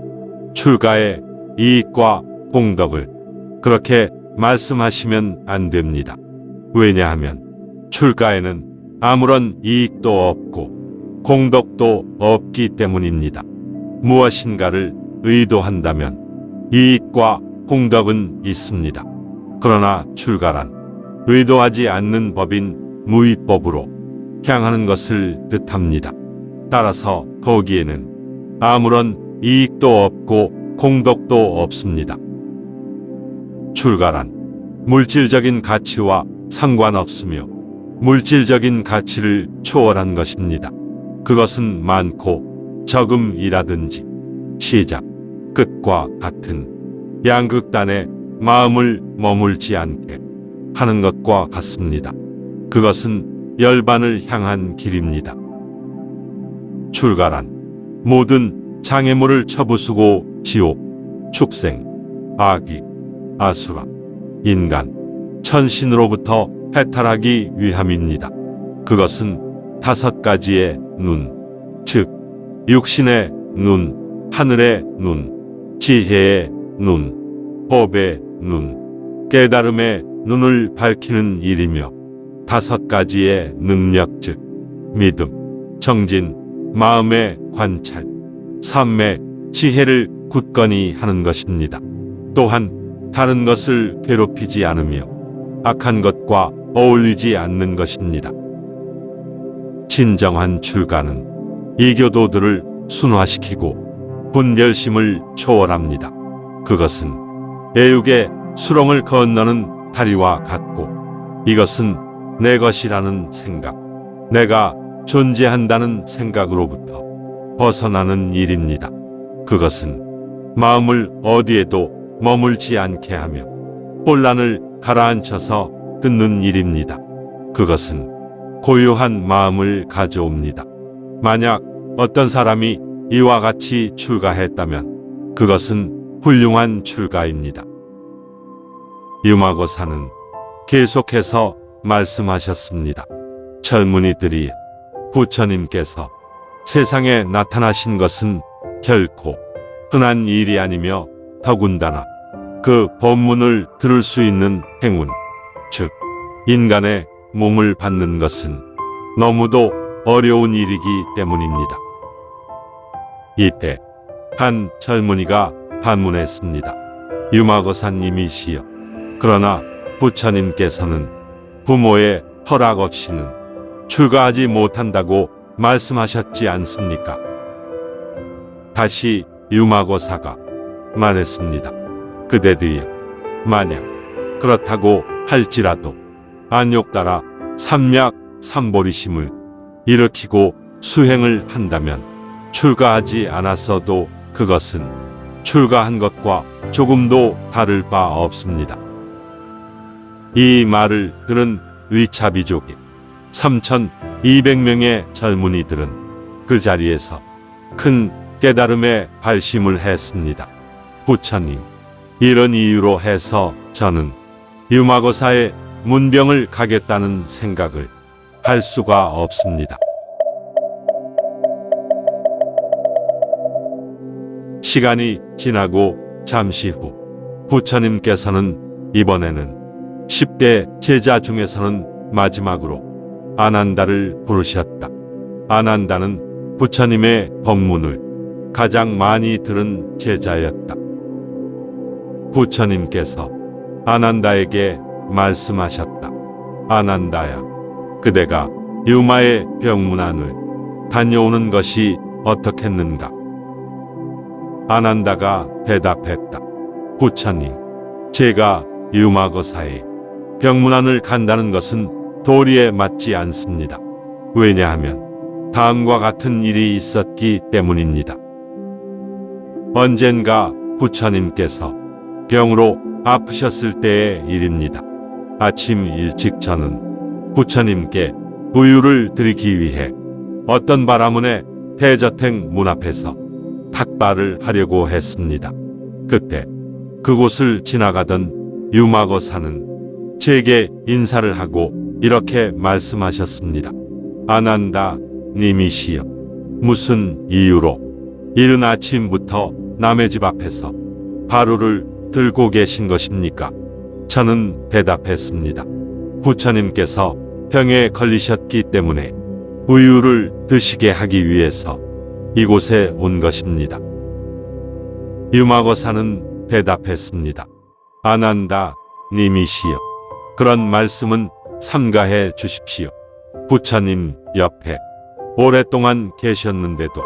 출가의 이익과 공덕을 그렇게 말씀하시면 안 됩니다. 왜냐하면 출가에는 아무런 이익도 없고 공덕도 없기 때문입니다. 무엇인가를 의도한다면 이익과 공덕은 있습니다. 그러나 출가란 의도하지 않는 법인 무위법으로 향하는 것을 뜻합니다. 따라서 거기에는 아무런 이익도 없고 공덕도 없습니다. 출가란 물질적인 가치와 상관없으며 물질적인 가치를 초월한 것입니다. 그것은 많고 적음이라든지 시작, 끝과 같은 양극단에 마음을 머물지 않게 하는 것과 같습니다. 그것은 열반을 향한 길입니다. 출가란 모든 장애물을 쳐부수고 지옥, 축생, 아기, 아수라, 인간, 천신으로부터 해탈하기 위함입니다. 그것은 5가지의 눈, 즉 육신의 눈, 하늘의 눈, 지혜의 눈, 법의 눈, 깨달음의 눈을 밝히는 일이며 5가지의 능력, 즉 믿음, 정진, 마음의 관찰, 삶의 지혜를 굳건히 하는 것입니다. 또한 다른 것을 괴롭히지 않으며 악한 것과 어울리지 않는 것입니다. 진정한 출가는 이교도들을 순화시키고 분별심을 초월합니다. 그것은 애육의 수렁을 건너는 다리와 같고 이것은 내 것이라는 생각, 내가 존재한다는 생각으로부터 벗어나는 일입니다. 그것은 마음을 어디에도 머물지 않게 하며 혼란을 가라앉혀서 끊는 일입니다. 그것은 고요한 마음을 가져옵니다. 만약 어떤 사람이 이와 같이 출가했다면 그것은 훌륭한 출가입니다. 유마고사는 계속해서 말씀하셨습니다. 젊은이들이 부처님께서 세상에 나타나신 것은 결코 흔한 일이 아니며 더군다나 그 법문을 들을 수 있는 행운, 즉 인간의 몸을 받는 것은 너무도 어려운 일이기 때문입니다. 이때 한 젊은이가 반문했습니다. 유마고사님이시여, 그러나 부처님께서는 부모의 허락 없이는 출가하지 못한다고 말씀하셨지 않습니까? 다시 유마고사가 말했습니다. 그대들이여, 만약 그렇다고 할지라도 안욕 따라 삼약 삼보리심을 일으키고 수행을 한다면 출가하지 않았어도 그것은 출가한 것과 조금도 다를 바 없습니다. 이 말을 들은 위차비족의 3,200명의 젊은이들은 그 자리에서 큰 깨달음에 발심을 했습니다. 부처님, 이런 이유로 해서 저는 유마고사의 문병을 가겠다는 생각을 할 수가 없습니다. 시간이 지나고 잠시 후 부처님께서는 이번에는 10대 제자 중에서는 마지막으로 아난다를 부르셨다. 아난다는 부처님의 법문을 가장 많이 들은 제자였다. 부처님께서 아난다에게 말씀하셨다. 아난다야, 그대가 유마의 병문안을 다녀오는 것이 어떻겠는가? 아난다가 대답했다. 부처님, 제가 유마고사의 병문안을 간다는 것은 도리에 맞지 않습니다. 왜냐하면 다음과 같은 일이 있었기 때문입니다. 언젠가 부처님께서 병으로 아프셨을 때의 일입니다. 아침 일찍 저는 부처님께 우유를 드리기 위해 어떤 바라문의 대저택 문 앞에서 탁발을 하려고 했습니다. 그때 그곳을 지나가던 유마거사는 제게 인사를 하고 이렇게 말씀하셨습니다. 아난다 님이시여, 무슨 이유로 이른 아침부터 남의 집 앞에서 바루를 들고 계신 것입니까? 저는 대답했습니다. 부처님께서 병에 걸리셨기 때문에 우유를 드시게 하기 위해서 이곳에 온 것입니다. 유마거사는 대답했습니다. 아난다 님이시여, 그런 말씀은 삼가해 주십시오. 부처님 옆에 오랫동안 계셨는데도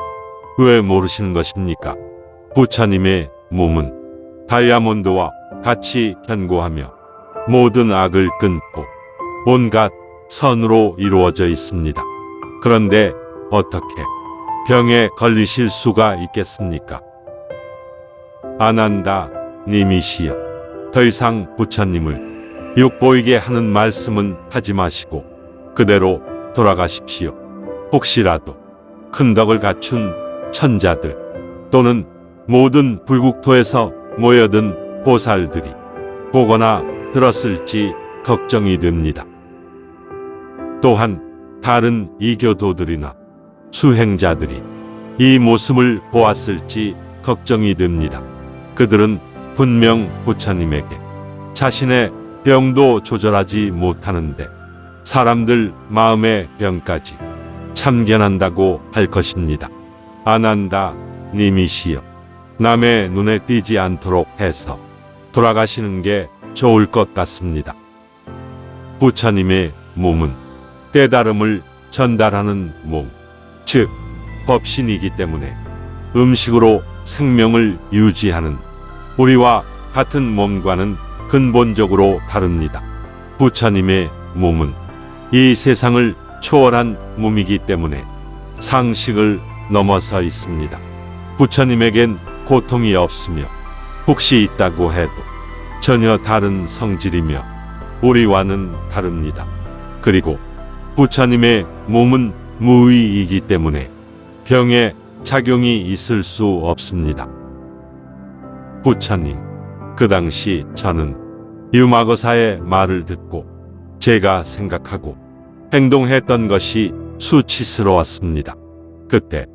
왜 모르시는 것입니까? 부처님의 몸은 다이아몬드와 같이 견고하며 모든 악을 끊고 온갖 선으로 이루어져 있습니다. 그런데 어떻게 병에 걸리실 수가 있겠습니까? 아난다 님이시여, 더 이상 부처님을 욕보이게 하는 말씀은 하지 마시고 그대로 돌아가십시오. 혹시라도 큰 덕을 갖춘 천자들 또는 모든 불국토에서 모여든 보살들이 보거나 들었을지 걱정이 됩니다. 또한 다른 이교도들이나 수행자들이 이 모습을 보았을지 걱정이 됩니다. 그들은 분명 부처님에게 자신의 병도 조절하지 못하는데 사람들 마음의 병까지 참견한다고 할 것입니다. 아난다 님이시여, 남의 눈에 띄지 않도록 해서 돌아가시는 게 좋을 것 같습니다. 부처님의 몸은 깨달음을 전달하는 몸, 즉 법신이기 때문에 음식으로 생명을 유지하는 우리와 같은 몸과는 근본적으로 다릅니다. 부처님의 몸은 이 세상을 초월한 몸이기 때문에 상식을 넘어서 있습니다. 부처님에겐 고통이 없으며 혹시 있다고 해도 전혀 다른 성질이며 우리와는 다릅니다. 그리고 부처님의 몸은 무의이기 때문에 병에 작용이 있을 수 없습니다. 부처님, 그 당시 저는 유마거사의 말을 듣고 제가 생각하고 행동했던 것이 수치스러웠습니다. 그때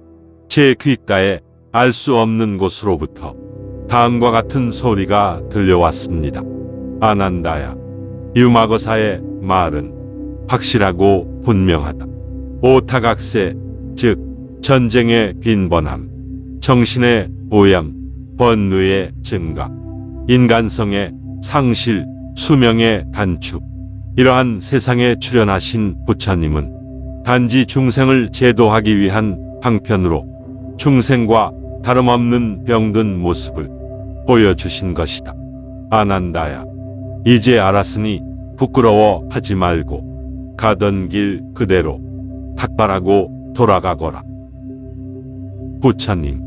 제 귓가에 알 수 없는 곳으로부터 다음과 같은 소리가 들려왔습니다. 아난다야, 유마거사의 말은 확실하고 분명하다. 오타각세, 즉 전쟁의 빈번함, 정신의 오염, 번뇌의 증가, 인간성의 상실, 수명의 단축, 이러한 세상에 출현하신 부처님은 단지 중생을 제도하기 위한 방편으로 중생과 다름없는 병든 모습을 보여주신 것이다. 아난다야, 이제 알았으니 부끄러워하지 말고 가던 길 그대로 탁발하고 돌아가거라. 부처님,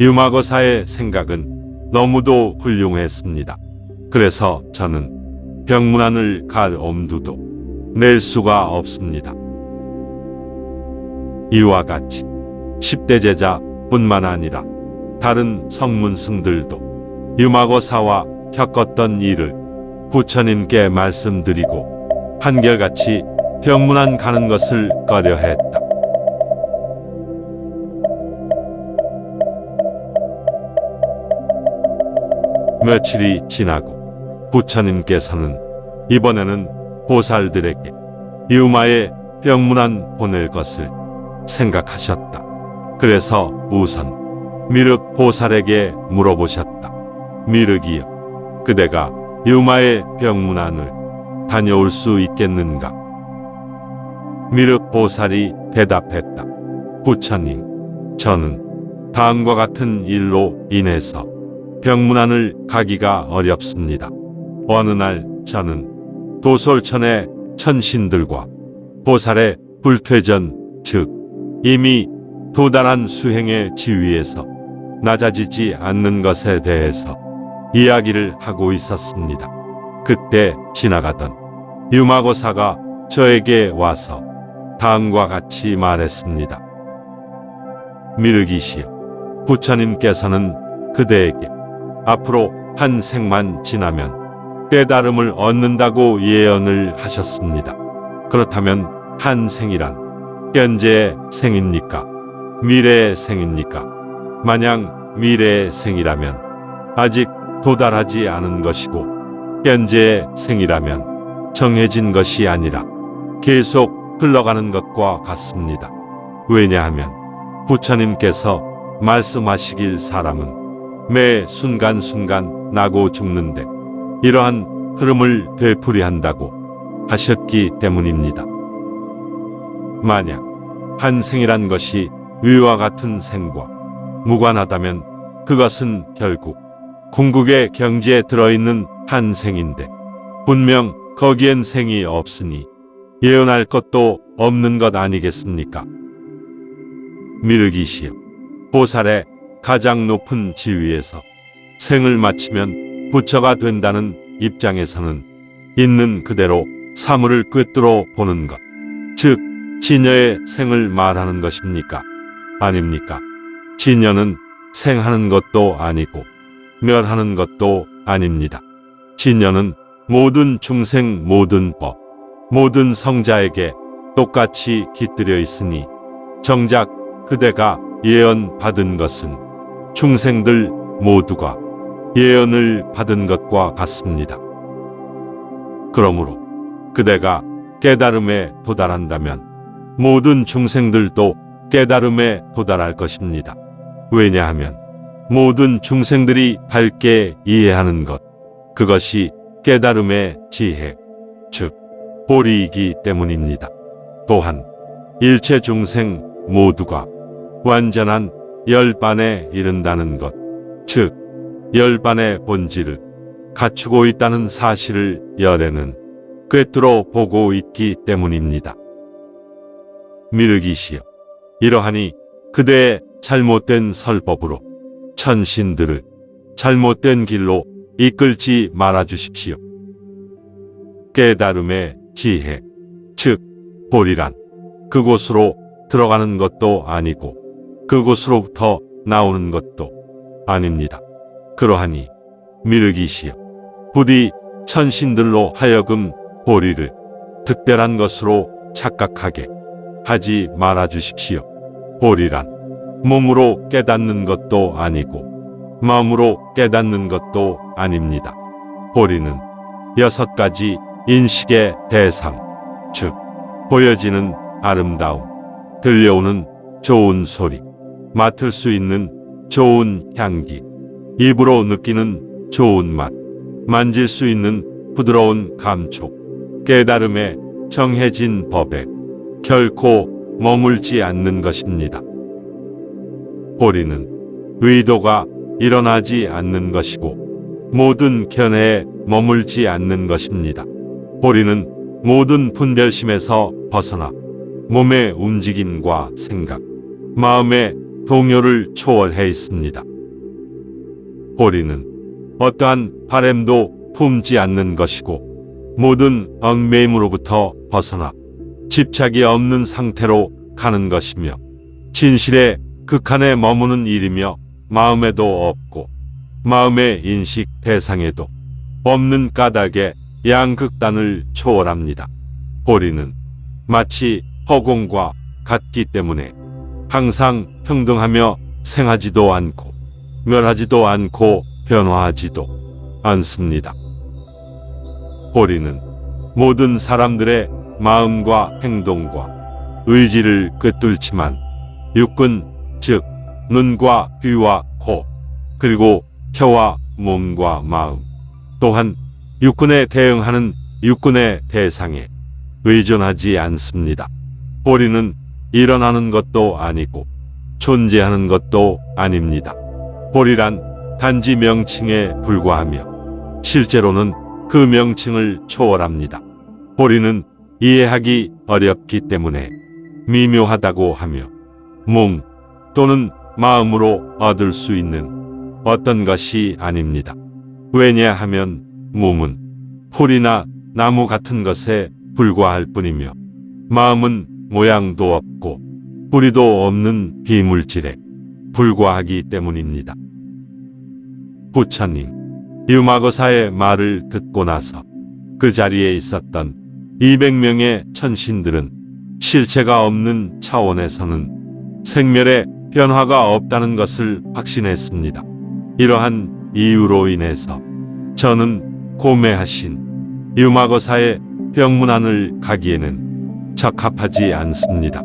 유마거사의 생각은 너무도 훌륭했습니다. 그래서 저는 병문안을 갈 엄두도 낼 수가 없습니다. 이와 같이 10대 제자뿐만 아니라 다른 성문승들도 유마거사와 겪었던 일을 부처님께 말씀드리고 한결같이 병문안 가는 것을 꺼려했다. 며칠이 지나고 부처님께서는 이번에는 보살들에게 유마의 병문안 보낼 것을 생각하셨다. 그래서 우선 미륵 보살에게 물어보셨다. 미륵이여, 그대가 유마의 병문안을 다녀올 수 있겠는가? 미륵 보살이 대답했다. 부처님, 저는 다음과 같은 일로 인해서 병문안을 가기가 어렵습니다. 어느 날 저는 도솔천의 천신들과 보살의 불퇴전, 즉 이미 도달한 수행의 지위에서 낮아지지 않는 것에 대해서 이야기를 하고 있었습니다. 그때 지나가던 유마고사가 저에게 와서 다음과 같이 말했습니다. 미르기시여, 부처님께서는 그대에게 앞으로 한 생만 지나면 깨달음을 얻는다고 예언을 하셨습니다. 그렇다면 한 생이란 현재의 생입니까? 미래의 생입니까? 만약 미래의 생이라면 아직 도달하지 않은 것이고 현재의 생이라면 정해진 것이 아니라 계속 흘러가는 것과 같습니다. 왜냐하면 부처님께서 말씀하시길 사람은 매 순간순간 나고 죽는데 이러한 흐름을 되풀이한다고 하셨기 때문입니다. 만약 한 생이란 것이 위와 같은 생과 무관하다면 그것은 결국 궁극의 경지에 들어있는 한 생인데 분명 거기엔 생이 없으니 예언할 것도 없는 것 아니겠습니까? 미르기시여, 보살의 가장 높은 지위에서 생을 마치면 부처가 된다는 입장에서는 있는 그대로 사물을 꿰뚫어 보는 것, 즉 진여의 생을 말하는 것입니까? 아닙니까? 진여는 생하는 것도 아니고 멸하는 것도 아닙니다. 진여는 모든 중생, 모든 법, 모든 성자에게 똑같이 깃들여 있으니 정작 그대가 예언받은 것은 중생들 모두가 예언을 받은 것과 같습니다. 그러므로 그대가 깨달음에 도달한다면 모든 중생들도 깨달음에 도달할 것입니다. 왜냐하면 모든 중생들이 밝게 이해하는 것, 그것이 깨달음의 지혜, 즉 보리이기 때문입니다. 또한 일체 중생 모두가 완전한 열반에 이른다는 것, 즉 열반의 본질을 갖추고 있다는 사실을 열애는 꿰뚫어 보고 있기 때문입니다. 미르기시여, 이러하니 그대의 잘못된 설법으로 천신들을 잘못된 길로 이끌지 말아 주십시오. 깨달음의 지혜, 즉 보리란 그곳으로 들어가는 것도 아니고 그곳으로부터 나오는 것도 아닙니다. 그러하니 미르기시여, 부디 천신들로 하여금 보리를 특별한 것으로 착각하게 하지 말아 주십시오. 보리란 몸으로 깨닫는 것도 아니고 마음으로 깨닫는 것도 아닙니다. 보리는 6가지 인식의 대상, 즉 보여지는 아름다움, 들려오는 좋은 소리, 맡을 수 있는 좋은 향기, 입으로 느끼는 좋은 맛, 만질 수 있는 부드러운 감촉, 깨달음의 정해진 법에 결코 머물지 않는 것입니다. 보리는 의도가 일어나지 않는 것이고 모든 견해에 머물지 않는 것입니다. 보리는 모든 분별심에서 벗어나 몸의 움직임과 생각, 마음의 동요를 초월해 있습니다. 보리는 어떠한 바램도 품지 않는 것이고 모든 얽매임으로부터 벗어나 집착이 없는 상태로 가는 것이며 진실의 극한에 머무는 일이며 마음에도 없고 마음의 인식 대상에도 없는 까닭의 양극단을 초월합니다. 보리는 마치 허공과 같기 때문에 항상 평등하며 생하지도 않고 멸하지도 않고 변화하지도 않습니다. 보리는 모든 사람들의 마음과 행동과 의지를 꿰뚫지만 육군, 즉 눈과 귀와 코, 그리고 혀와 몸과 마음, 또한 육군에 대응하는 육군의 대상에 의존하지 않습니다. 보리는 일어나는 것도 아니고 존재하는 것도 아닙니다. 보리란 단지 명칭에 불과하며 실제로는 그 명칭을 초월합니다. 보리는 이해하기 어렵기 때문에 미묘하다고 하며 몸 또는 마음으로 얻을 수 있는 어떤 것이 아닙니다. 왜냐하면 몸은 풀이나 나무 같은 것에 불과할 뿐이며 마음은 모양도 없고 뿌리도 없는 비물질에 불과하기 때문입니다. 부처님, 유마거사의 말을 듣고 나서 그 자리에 있었던 200명의 천신들은 실체가 없는 차원에서는 생멸의 변화가 없다는 것을 확신했습니다. 이러한 이유로 인해서 저는 고매하신 유마거사의 병문안을 가기에는 적합하지 않습니다.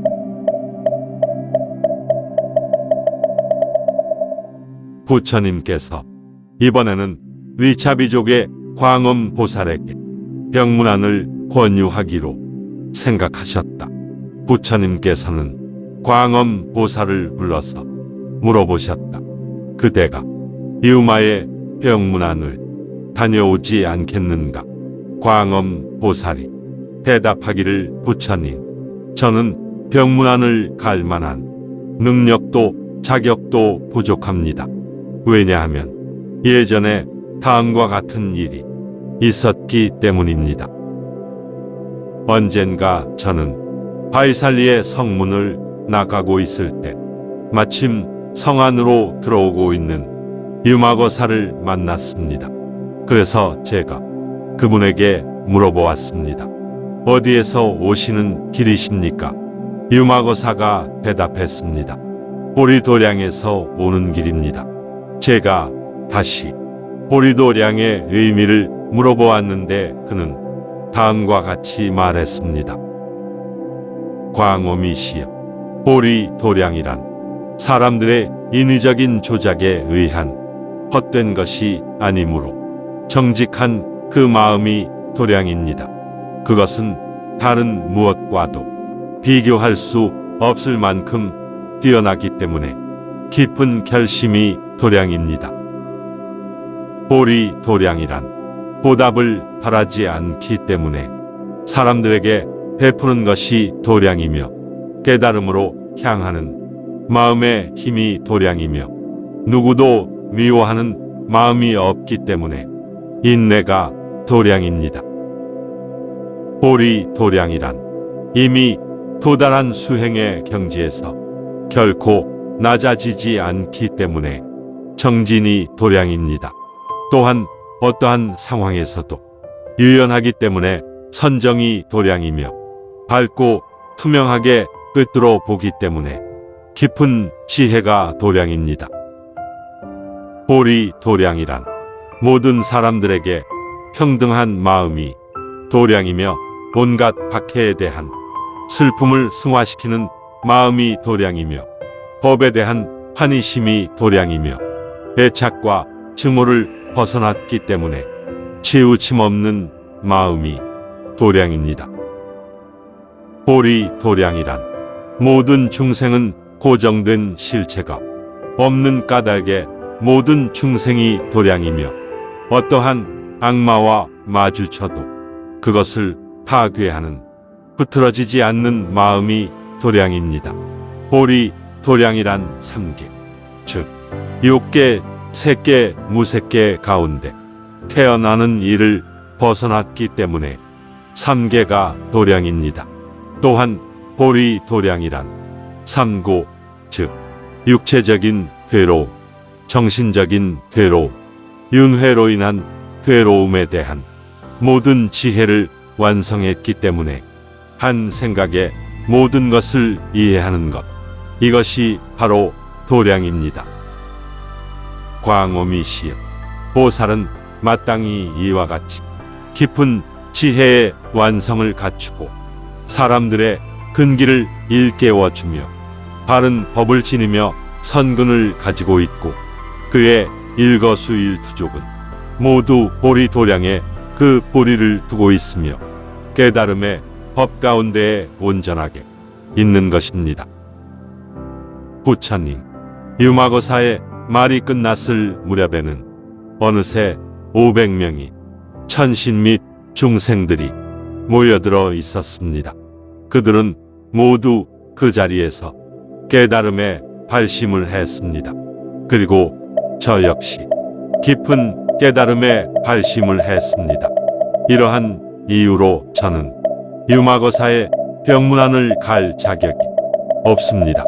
부처님께서 이번에는 위차비족의 광엄보살에게 병문안을 권유하기로 생각하셨다. 부처님께서는 광엄보살을 불러서 물어보셨다. 그대가 유마의 병문안을 다녀오지 않겠는가? 광엄보살이 대답하기를, 부처님, 저는 병문안을 갈 만한 능력도 자격도 부족합니다. 왜냐하면 예전에 다음과 같은 일이 있었기 때문입니다. 언젠가 저는 바이살리의 성문을 나가고 있을 때 마침 성 안으로 들어오고 있는 유마거사를 만났습니다. 그래서 제가 그분에게 물어보았습니다. 어디에서 오시는 길이십니까? 유마거사가 대답했습니다. 보리도량에서 오는 길입니다. 제가 다시 보리도량의 의미를 물어보았는데 그는 다음과 같이 말했습니다. 광엄이시여, 보리도량이란 사람들의 인위적인 조작에 의한 헛된 것이 아니므로 정직한 그 마음이 도량입니다. 그것은 다른 무엇과도 비교할 수 없을 만큼 뛰어나기 때문에 깊은 결심이 도량입니다. 보리도량이란 보답을 바라지 않기 때문에 사람들에게 베푸는 것이 도량이며 깨달음으로 향하는 마음의 힘이 도량이며 누구도 미워하는 마음이 없기 때문에 인내가 도량입니다. 보리도량이란 이미 도달한 수행의 경지에서 결코 낮아지지 않기 때문에 정진이 도량입니다. 또한 어떠한 상황에서도 유연하기 때문에 선정이 도량이며 밝고 투명하게 끝으로 보기 때문에 깊은 지혜가 도량입니다. 보리도량이란 모든 사람들에게 평등한 마음이 도량이며 온갖 박해에 대한 슬픔을 승화시키는 마음이 도량이며 법에 대한 환희심이 도량이며 애착과 증오를 벗어났기 때문에 치우침 없는 마음이 도량입니다. 보리도량이란 모든 중생은 고정된 실체가 없는 까닭에 모든 중생이 도량이며 어떠한 악마와 마주쳐도 그것을 파괴하는 흐트러지지 않는 마음이 도량입니다. 보리도량이란 3계, 즉 6계, 색계, 무색계 가운데 태어나는 이를 벗어났기 때문에 3계가 도량입니다. 또한 보리도량이란 3고, 즉 육체적인 괴로움, 정신적인 괴로움, 윤회로 인한 괴로움에 대한 모든 지혜를 완성했기 때문에 한 생각에 모든 것을 이해하는 것, 이것이 바로 도량입니다. 광엄이시여, 보살은 마땅히 이와 같이 깊은 지혜의 완성을 갖추고 사람들의 근기를 일깨워주며 바른 법을 지니며 선근을 가지고 있고 그의 일거수일투족은 모두 보리도량에 그 뿌리를 두고 있으며 깨달음의 법 가운데에 온전하게 있는 것입니다. 부처님, 유마거사의 말이 끝났을 무렵에는 어느새 500명이 천신 및 중생들이 모여들어 있었습니다. 그들은 모두 그 자리에서 깨달음에 발심을 했습니다. 그리고 저 역시 깊은 깨달음에 발심을 했습니다. 이러한 이유로 저는 유마거사의 병문안을 갈 자격이 없습니다.